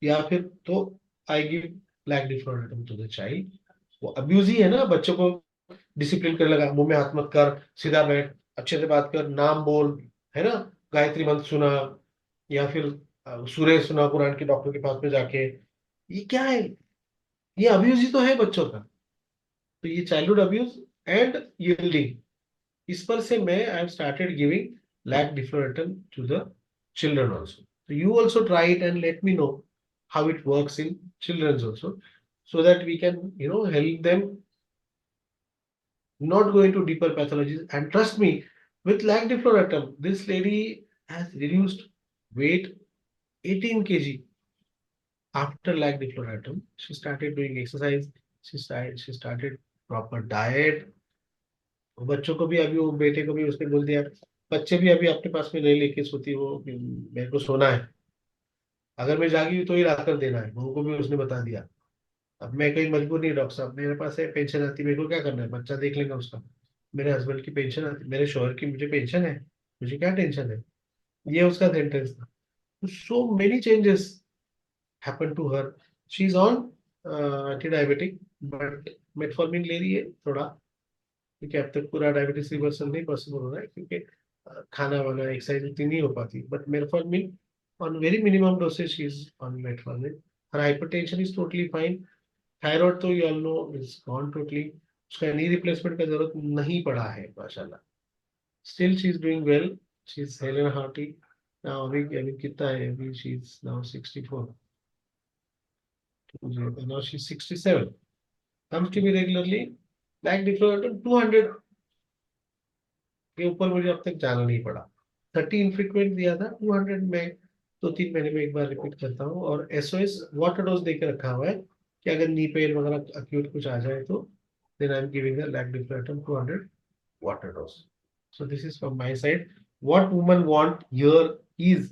या फिर तो I give lac defloratum to the child. वो अब्यूज ही है ना, बच्चों को डिसिप्लिन करने लगा, मुंह में हाथ मत कर, सीधा बैठ, अच्छे से बात कर, नाम बोल, है ना, गायत्री मंत्र सुना, या फिर सूर्य सुना कुरान के डॉक्टर के पास में जाके। ये क्या है? ये अब्यूज ही तो है बच्चों का। तो ये चाइल्डहुड अब्यूज एंड यील्डिंग, इस पर से मैं I have started giving lac defloratum to the children also. तो you also try it and let me know how it works in children also, so that we can help them not go into deeper pathologies. And trust me, with lactifloratum, this lady has reduced weight 18 kg after lactifloratum. She started doing exercise. She started proper diet. बच्चों को भी अभी, वो बेटे को भी उसने बोल दिया, बच्चे भी अभी अपने पास में नहीं लेके सोती, वो मेरे को सोना है, अगर मैं जागी तो ही रात कर देना है, बहू को भी उसने बता दिया। अब मैं कहीं मजबूर नहीं, डॉक्टर साहब मेरे पास है पेंशन आती, मेरे को क्या करना है, बच्चा देख लेगा उसका। मेरे हस्बैंड की पेंशन आती, मेरे शोहर की मुझे पेंशन है, मुझे क्या टेंशन है। ये उसका सेंटेंस था। So many changes happen to her. She is on anti diabetic, but metformin ले रही है थोड़ा, क्योंकि अब तक पूरा डायबिटीज रिवर्सल नहीं पॉसिबल हो रहा है, क्योंकि खाना वाना एक्सरसाइज उतनी नहीं हो पाती। But metformin on very minimum dosage, she is on metformin. Her hypertension is totally fine. Thyroid तो you all know is gone totally, उसका नी रिप्लेसमेंट का जरूरत नहीं पड़ा है माशाल्लाह। Still she is doing well, she is health and hearty. Now अभी अभी कितना है, अभी she is now 64, now she is 67, comes to me regularly. Like defloratum 200 के ऊपर मुझे अब तक जाना नहीं पड़ा। 30 इनफ्रीक्वेंट दिया था, 200 में 2-3 महीने में एक बार रिपीट करता हूँ। और एसओएस वाटर डोज देकर रखा हुआ है कि अगर नी पेन वगैरह अक्यूट कुछ आ जाए तो then I'm giving the lacdiflotin 200 water dose. So this is from my side. What women want here is,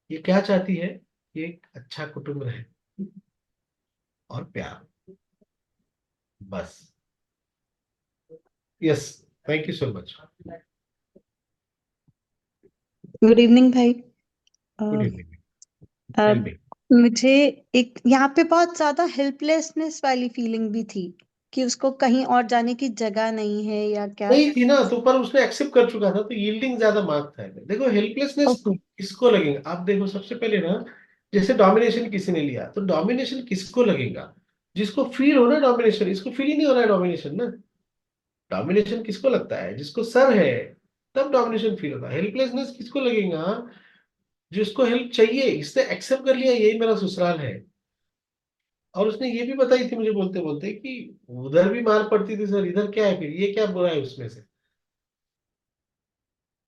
ये क्या चाहती है, ये एक अच्छा कुटुंब रहे और प्यार, बस। Yes, thank you so much. Good evening भाई। गुड अ, इवनिंग, अ, टेल मी। मुझे एक यहाँ पे बहुत ज्यादा हेल्पलेसनेस वाली फीलिंग भी थी कि उसको कहीं और जाने की जगह नहीं है या क्या। नहीं थी ना, तो पर उसने एक्सेप्ट कर चुका था, तो यील्डिंग ज्यादा मांगता है। देखो हेल्पलेसनेस ओके। किसको लगेगा, आप देखो सबसे पहले ना, जैसे डोमिनेशन किसी ने लिया, तो डोमिनेशन किसको लगेगा, जिसको फील हो ना डोमिनेशन। इसको फील ही नहीं हो रहा है डोमिनेशन ना। डोमिनेशन किसको लगता है, जिसको सर है, तब डोमिनेशन फील होता है। हेल्पलेसनेस किसको लगेगा, जिसको हेल्प चाहिए, इसने एक्सेप्ट कर लिया यही मेरा ससुराल है, और उसने ये भी बताई थी मुझे बोलते बोलते कि उधर भी मार पड़ती थी सर, इधर क्या है, फिर ये क्या बुरा है उसमें से।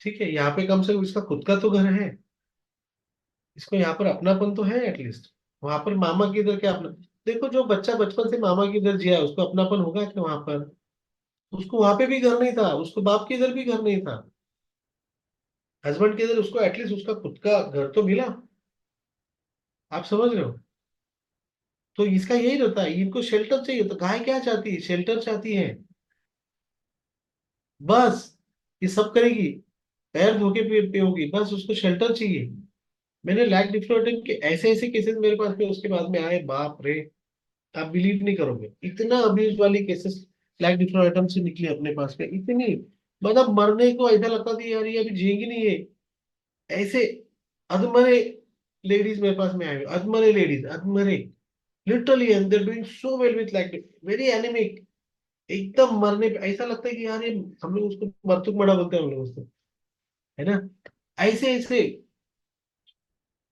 ठीक है, यहाँ पे कम से कम इसका खुद का तो घर है, इसको यहाँ पर अपनापन तो है एटलीस्ट। वहां पर मामा की इधर क्या अपना, देखो जो बच्चा बचपन से मामा की इधर जिया है, उसको अपनापन होगा कि वहां पर, उसको वहां पे भी घर नहीं था, उसको बाप के इधर भी घर नहीं था, हस्बैंड के इधर उसको एटलीस्ट उसका खुद का घर तो मिला। आप समझ रहे हो? तो इसका यही रहता है, इनको शेल्टर चाहिए, तो गाय क्या चाहती है, शेल्टर चाहती है बस। ये सब करेगी, पैर धो के पियोगी, बस उसको शेल्टर चाहिए। मैंने लैक डिफ्लोरेटिव के ऐसे ऐसे केसेस मेरे पास में उसके बाद में आए, बाप रे, आप बिलीव नहीं करोगे, इतना अब्यूज वाली केसेस लैक डिफ्लोरेटम से निकले अपने पास में, इतनी, मतलब मरने को ऐसा लगता था यार ये अभी जिएंगी नहीं है, ऐसे अधमरे लेडीज मेरे पास में आए हुए, अधमरे लेडीज, अधमरे, literally, and they doing so well with like very anemic, एकदम मरने पे ऐसा लगता है कि यार ये, हम लोग उसको मरतुक मड़ा बोलते हैं हम लोग उसको, है ना, ऐसे ऐसे,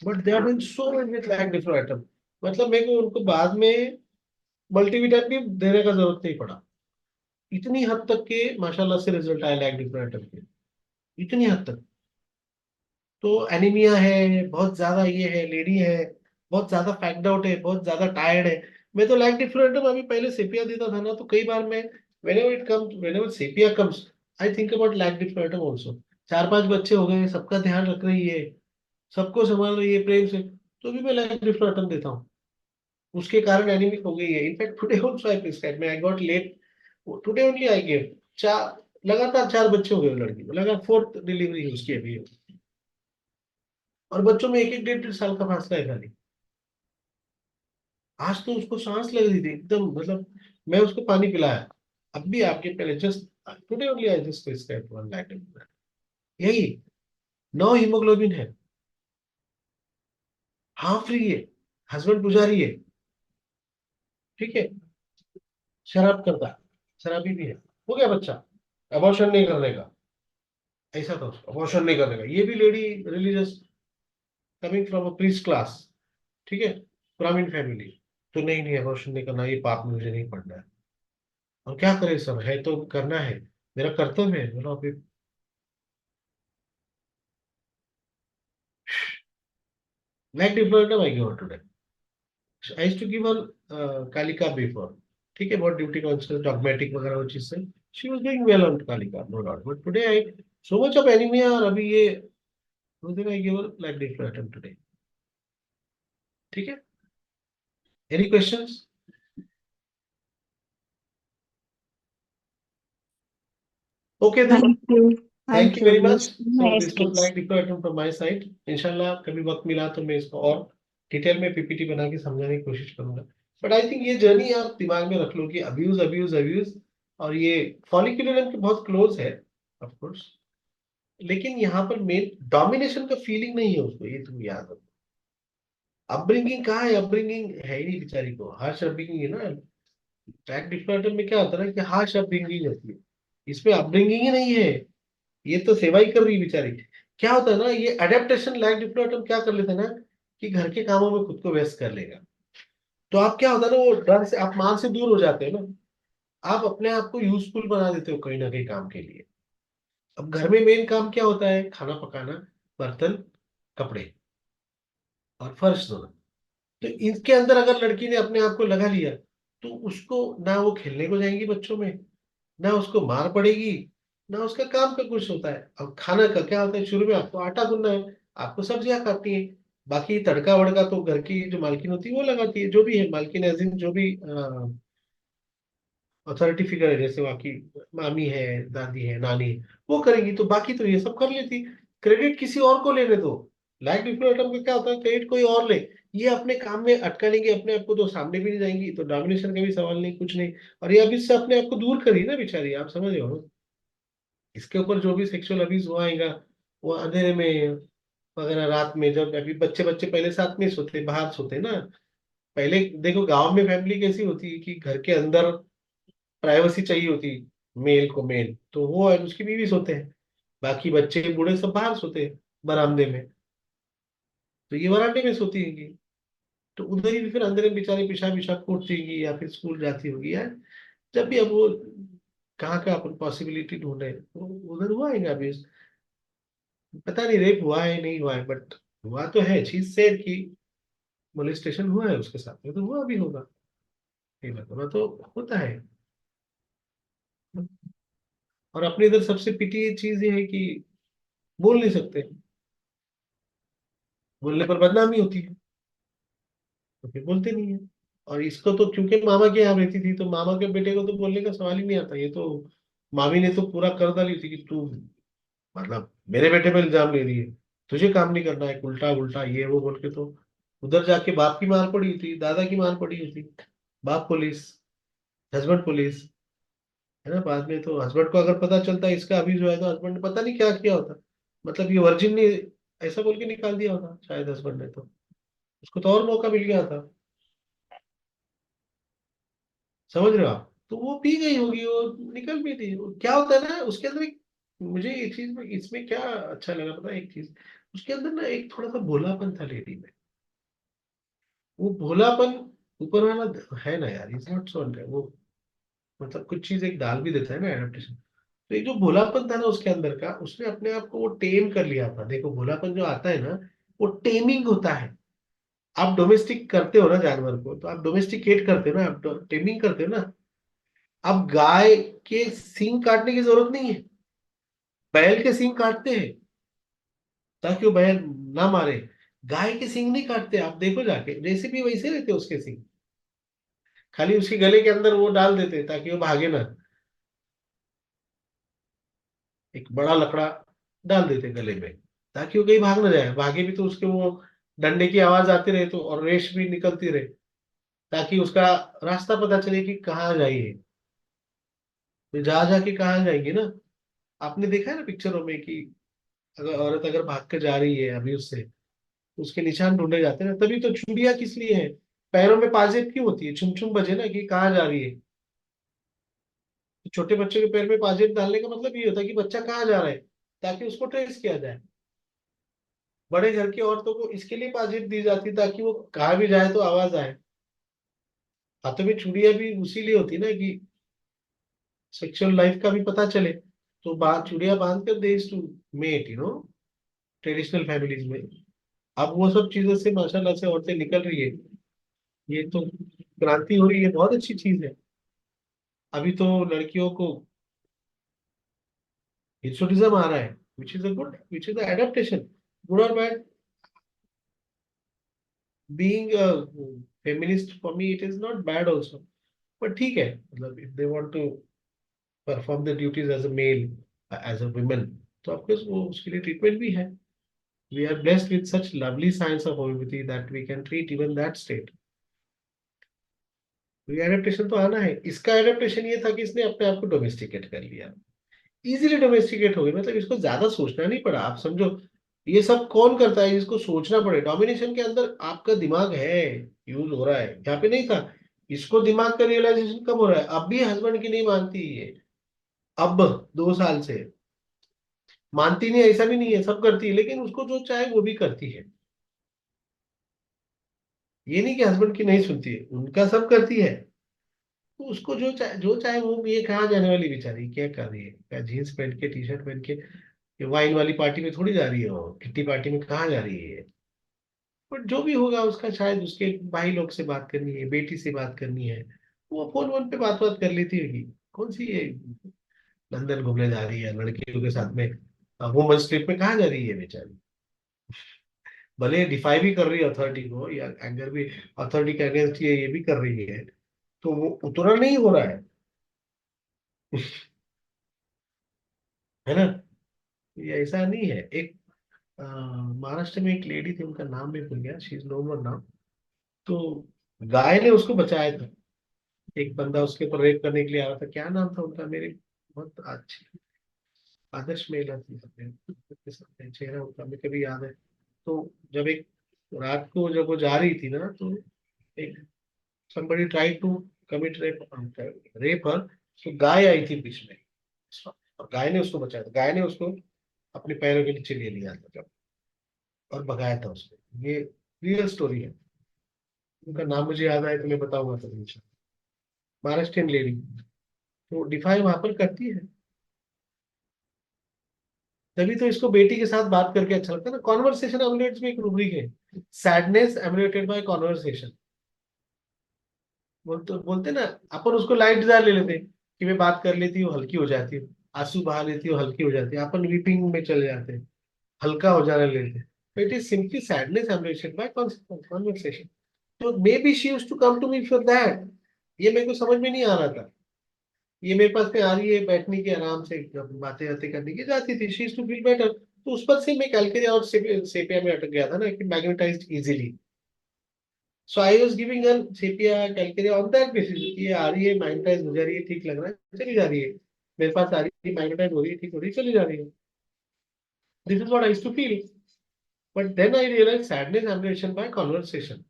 but they are doing so well with like different item. मतलब मेरे को उनको बाद में मल्टीविटामिन भी देने का जरूरत नहीं पड़ा, इतनी हद तक के माशाल्लाह से रिजल्ट आए लाइक डिफरेंट आइटम के, इतनी हद तक। तो एनीमिया है बहुत ज्यादा, ये है लेडी है, बहुत ज्यादा फैक्ड आउट है, बहुत ज्यादा टायर्ड है। मैं तो लाइक डिफरेंट, अभी पहले सेपिया देता था ना, तो कई बार मैं, whenever sepia comes, I think about like different also. 4-5 बच्चे हो गए, सबका ध्यान रख रही है, सबको संभाल रही है प्रेम से, तो भी मैं लाइक डिफरेंट देता हूँ। उसके कारण एनीमिक हो गई है, in fact today also I prescribe, मैं I got late, today only I give, चार, लगातार 4 बच्चे हो गए लड़की को, लगातार 4th डिलीवरी है उसकी अभी, और बच्चों में एक एक 1.5 साल का फासला है खाली। आज तो उसको सांस लग रही थी एकदम, मतलब मैं उसको पानी पिलाया, अब भी आपके पहले just today only I just prescribe 1 lakh, यही 9 हीमोग्लोबिन है, हाफ रही है, हस्बैंड पुजारी है, ठीक है, शराब करता है, शराबी भी है, हो गया बच्चा, अबॉर्शन नहीं करने का, ऐसा था उसको, अबॉर्शन नहीं करने का, ये भी lady religious, coming from a priest class, ठीक है, ब्राह्मण फैमिली, तो नहीं नहीं अबॉर्शन नहीं करना, ये पाप मुझे नहीं पढ़ना है, और क्या करे सब, है तो करना है, मेरा कर्तव्य है, बोलो अभी। Like different I give today, I used to give her कालिका बिफोर, ठीक है, बहुत ड्यूटी कॉन्शियस डॉगमेटिक वगैरह वो चीज से, she was doing well on कालिका, no doubt, but today I, so much of anaemia, और अभी ये, I give her like different today, ठीक है। Any questions? Okay then, thank you. Thank thank you you very much. Abuse, so nice this was case. Like different from my side, इंशाल्लाह कभी वक्त मिला तो मैं इसको और डिटेल में पीपीटी बना के समझाने की कोशिश करूंगा। बट आई थिंक ये जर्नी आप दिमाग में रख लो कि अब्यूज अब्यूज अब्यूज, और ये फॉलिकुलर के बहुत क्लोज है ऑफ कोर्स, लेकिन यहाँ पर मेन डोमिनेशन का फीलिंग नहीं है उसको, ये तुम याद रखो। अपब्रिंगिंग कहाँ है, अपब्रिंगिंग है ही नहीं बेचारी को, हार्श अपब्रिंगिंग है ना। ट्रैक डिफरेंट में क्या होता है ना कि हार्श अपब्रिंगिंग होती है, इसमें अपब्रिंगिंग ही नहीं है, ये तो सेवा ही कर रही है बेचारी। क्या होता है ना, ये अडेप्टेशन लैक डिफरेंट क्या कर लेते हैं ना, कि घर के कामों में खुद को व्यस्त कर लेगा, तो आप क्या होता है ना, वो डर से आप मान से दूर हो जाते हैं ना, आप अपने आप को यूजफुल बना देते हो कहीं ना कहीं काम के लिए। अब घर में मेन काम क्या होता है, खाना पकाना, बर्तन, कपड़े और फर्श धोना। तो इनके अंदर अगर लड़की ने अपने आप को लगा लिया, तो उसको ना वो खेलने को जाएंगी बच्चों में, ना उसको मार पड़ेगी, ना उसका काम का कुछ होता है। अब खाना का क्या होता है, शुरू में आपको आटा गूंदना है, आपको सब्जियां काटनी है, बाकी तड़का वड़का तो घर की जो मालकिन होती है वो लगाती है, जो भी है मालकिन एज इन जो भी अथॉरिटी फिगर है, जैसे वहाँ की मामी है, दादी है, नानी है, वो करेंगी, तो बाकी तो ये सब कर लेती। क्रेडिट किसी और को लेने दो। लाइक डिफरेंट का क्या होता है, क्रेडिट कोई और ले, ये अपने काम में अटका लेंगे अपने आप को, तो सामने भी नहीं जाएंगी, तो डोमिनेशन का भी सवाल नहीं, कुछ नहीं। और ये अभी से अपने आप को दूर करी ना बेचारी, आप समझ रहे हो ना? इसके ऊपर जो भी सेक्सुअल अब्यूज हुआ आएगा, वो अंधेरे में वगैरह, रात में, जब अभी बच्चे बच्चे पहले साथ में सोते, बाहर सोते ना, पहले देखो गांव में फैमिली कैसी होती है कि घर के अंदर प्राइवेसी चाहिए होती, मेल को मेल, तो वो और उसकी बीवी सोते हैं, बाकी बच्चे बूढ़े सब बाहर सोते हैं बरामदे में, तो ये वरांडे में सोती है। तो उधर ही भी फिर अंदर में बेचारी पेशाब पेशाब करती होगी या फिर स्कूल जाती होगी यार। जब भी अब वो कहाँ का अपन पॉसिबिलिटी ढूंढे तो उधर हुआ है अभी। पता नहीं रेप हुआ है नहीं हुआ है, बट हुआ तो है। चीज से कि मोलेस्टेशन हुआ है उसके साथ में, तो हुआ भी होगा। ये बताना तो होता है। और अपने इधर सबसे पिटी चीज ये है कि बोल नहीं सकते, बोलने पर बदनामी होती है, तो फिर बोलते नहीं है। और इसको तो क्योंकि मामा के यहाँ रहती थी, तो मामा के बेटे को तो बोलने का सवाल ही नहीं आता। ये तो मामी ने तो पूरा कर डाली थी कि तू मतलब मेरे बेटे पे इल्जाम ले रही है, तुझे काम नहीं करना है, उल्टा उल्टा ये वो बोल के। तो उधर जाके बाप की मार पड़ी थी, दादा की मार पड़ी थी। बाप पुलिस, हस्बैंड पुलिस, है ना। बाद में तो हस्बैंड को अगर पता चलता इसका अभी जो है, तो हस्बैंड ने पता नहीं क्या किया होता। मतलब ये वर्जिन ने ऐसा बोल के निकाल दिया होता शायद हस्बैंड ने, तो उसको तो और मौका मिल गया था। समझ रहे हो आप। तो वो पी गई होगी, वो निकल भी थी। वो क्या होता है ना उसके अंदर एक, मुझे एक चीज में इसमें क्या अच्छा लगा पता है, एक चीज उसके अंदर ना एक थोड़ा सा भोलापन था लेडी में। वो भोलापन ऊपर वाला है ना यार, इज नॉट सो। वो मतलब कुछ चीज एक डाल भी देता है ना एडेप्टेशन। तो एक जो भोलापन था ना उसके अंदर का, उसने अपने आप को वो टेम कर लिया था। देखो भोलापन जो आता है ना, वो टेमिंग होता है। आप डोमेस्टिक करते हो ना जानवर को, तो आप डोमेस्टिकेट करते हो ना, आप टेमिंग करते हो ना। अब गाय के सींग काटने की जरूरत नहीं है, बैल के सींग काटते हैं ताकि वो बैल ना मारे। गाय के सींग नहीं काटते, आप देखो जाके, जैसे भी वैसे रहते उसके सींग। खाली उसके गले के अंदर वो डाल देते ताकि वो भागे ना। एक बड़ा लकड़ा डाल देते गले में ताकि वो कहीं भाग ना जाए। भागे भी तो उसके वो डंडे की आवाज आती रहे, तो और रेश भी निकलती रहे, ताकि उसका रास्ता पता चले कि कहाँ जाइए। तो जा जाके कहाँ जाएंगे ना। आपने देखा है ना पिक्चरों में कि अगर औरत अगर भाग कर जा रही है अभी उससे, तो उसके निशान ढूंढे जाते हैं ना। तभी तो चूड़ियां किस लिए है, पैरों में पाजेब क्यों होती है, छुम छुम बजे ना कि कहाँ जा रही है। तो छोटे बच्चे के पैर में पाजेब डालने का मतलब ये होता है कि बच्चा कहाँ जा रहा है, ताकि उसको ट्रेस किया जाए। बड़े घर की औरतों को इसके लिए पाजेब दी जाती ताकि वो कहाँ भी जाए तो आवाज आए। हाथों में चूड़ियां भी उसी लिए होती ना कि सेक्सुअल लाइफ का भी पता चले। तो बात चूड़ियां बांध कर दे टू मेट, ट्रेडिशनल फैमिलीज में। अब वो सब चीजों से माशाल्लाह से औरतें निकल रही है। ये तो क्रांति हो रही है, बहुत अच्छी चीज है। अभी तो लड़कियों को हिस्टोरिज्म आ रहा है, which is a good, which is adaptation. Good और bad, being a feminist for me it is not bad also. But ठीक है, मतलब if they want to perform the duties as a male, as a women, तो ऑफकोर्स वो उसके लिए ट्रीटमेंट भी है। We are blessed with such lovely science of homeopathy that we can treat even that state. तो ये एडेप्टेशन तो आना है। इसका एडेप्टेशन ये था कि इसने अपने आप को डोमेस्टिकेट कर लिया, इजीली डोमेस्टिकेट हो गई। मतलब इसको ज्यादा सोचना नहीं पड़ा, आप समझो। ये सब कौन करता है जिसको सोचना पड़े। डोमिनेशन के अंदर आपका दिमाग है, यूज हो रहा है, यहाँ पे नहीं था। इसको दिमाग का रियलाइजेशन कब हो रहा है, अब भी हस्बैंड की नहीं मानती ये। अब 2 साल से मानती नहीं, ऐसा भी नहीं है, सब करती है, लेकिन उसको जो चाहे वो भी करती है। ये नहीं कि हस्बैंड की नहीं सुनती है, उनका सब करती है। तो उसको जो चाहे वो। ये कहाँ जाने वाली बेचारी, क्या कर रही है, क्या जीन्स पहन के टी शर्ट पहन के ये वाइन वाली पार्टी में थोड़ी जा रही है, वो किट्टी पार्टी में कहाँ जा रही है। बट जो भी होगा उसका, शायद उसके भाई लोग से बात करनी है, बेटी से बात करनी है, वो फोन वोन पे बात बात कर लेती होगी। कौन सी ये लंदन घूमने जा रही है लड़कियों के साथ में, वुमेन्स ट्रिप में कहाँ जा रही है बेचारी। भले डिफाई भी कर रही है अथॉरिटी को, या एंगर भी अथॉरिटी के अगेंस्ट ये भी कर रही है, तो वो उतना नहीं हो रहा है। है ना। ये ऐसा नहीं है। एक महाराष्ट्र में एक लेडी थी, उनका नाम मैं भूल गया, she is no more now. तो गाय ने उसको बचाया था। एक बंदा उसके ऊपर रेप करने के लिए आया था, क्या नाम था उनका, मेरे बहुत अच्छी आदर्श महिला थी, चेहरा उनका मुझे कभी याद है। तो जब एक रात को जब वो जा रही थी ना, तो एक somebody tried to commit rape her, तो गाय आई थी बीच में, और गाय ने उसको बचाया था। गाय ने उसको अपने पैरों के नीचे ले लिया था जब, और भगाया था उसको। ये रियल स्टोरी है। उनका नाम मुझे याद आया तो मैं बताऊंगा तो इंशाल्लाह। महाराष्ट्रियन लेडी, तो डिफाइन वहां पर करती है। तभी तो इसको बेटी के साथ बात करके अच्छा लगता है ना। कॉन्वर्सेशन एमुलेट्स में एक रूब्रिक है, सैडनेस एमुलेटेड बाय कॉन्वर्सेशन। बोलते ना, अपन उसको लाइट डिजायर ले लेते हैं कि मैं बात कर लेती हूँ हल्की हो जाती हूँ, आंसू बहा लेती हूँ हल्की हो जाती है, अपन वीपिंग में चले जाते हैं, हल्का हो जाने लेते हैं। It is simply sadness emulated by conversation. तो maybe she used to come to me for that. ये मेरे को समझ में नहीं आ रहा था, ये मेरे पास में आ रही है बैठने की, आराम से बातें बातें करने की जाती थी, शी टू फील बेटर। तो उस पर से मैं कैलकेरिया और सेपिया में अटक गया था ना, कि magnetised easily. So I was giving her sepia Calcarea on that basis, ये आ रही है मैग्नेटाइज हो जा रही है, ठीक लग रहा है, चली जा रही है। मेरे पास आ रही है मैग्नेटाइज हो रही है, ठीक हो रही है, चली जा रही है। This is what I used to feel. But then I realize sadness emulation by conversation.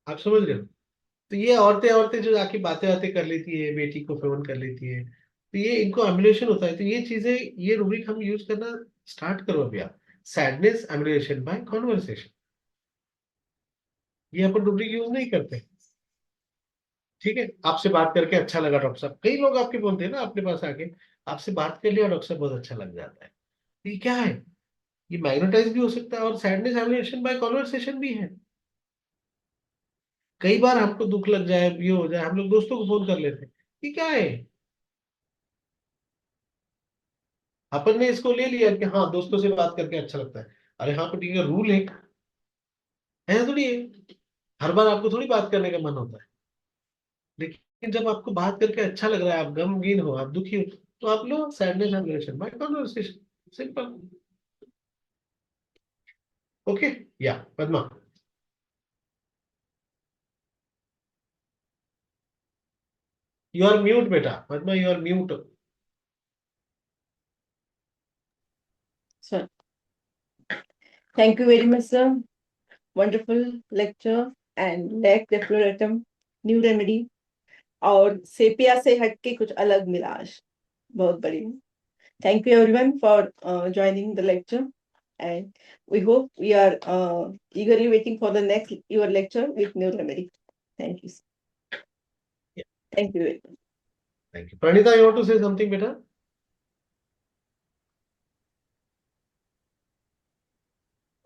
आप समझ रहे हो? तो ये औरतें औरतें जो आके बातें बातें कर लेती है, बेटी को फोन कर लेती है, तो ये इनको एमुलेशन होता है। तो ये चीजें, ये रूब्रिक हम यूज करना स्टार्ट करो अभी आप। सैडनेस एमुलेशन बाय कॉन्वर्सेशन, ये अपन रूब्रिक यूज नहीं करते। ठीक है, आपसे बात करके अच्छा लगा डॉक्टर साहब, कई लोग आपके बोलते हैं ना अपने पास आके, आपसे बात कर लिया डॉक्टर साहब बहुत अच्छा लग जाता है। तो ये क्या है? ये मैग्नेटाइज भी हो सकता है और सैडनेस एमुलेशन बाय कॉन्वर्सेशन भी है। कई बार हमको दुख लग जाए, ये हो जाए, हम लोग दोस्तों को फोन कर लेते हैं, ये क्या है? अपन ने इसको ले लिया कि हाँ दोस्तों से बात करके अच्छा लगता है। अरे हाँ, तो ठीक है, रूल है थोड़ी है। हर बार आपको थोड़ी बात करने का मन होता है। लेकिन जब आपको बात करके अच्छा लग रहा है, आप गमगीन हो, आप दुखी हो, तो आप लो sadness and relation by conversation, simple. Okay, या पद्मा, यू आर म्यूट बेटा, Padma you are mute. So, thank you very much, sir. Wonderful lecture and lac defloratum, new remedy और सेपिया से हटके कुछ अलग मिला आज, बहुत बढ़िया। Thank you everyone for joining the lecture, and we hope we are eagerly waiting for the next your lecture with new remedy. Thank you. Thank you very much. Thank you. Pranita, you want to say something बेटा?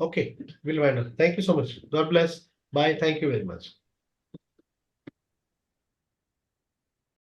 Okay, we'll wind up. Thank you so much. God bless. Bye. Thank you very much.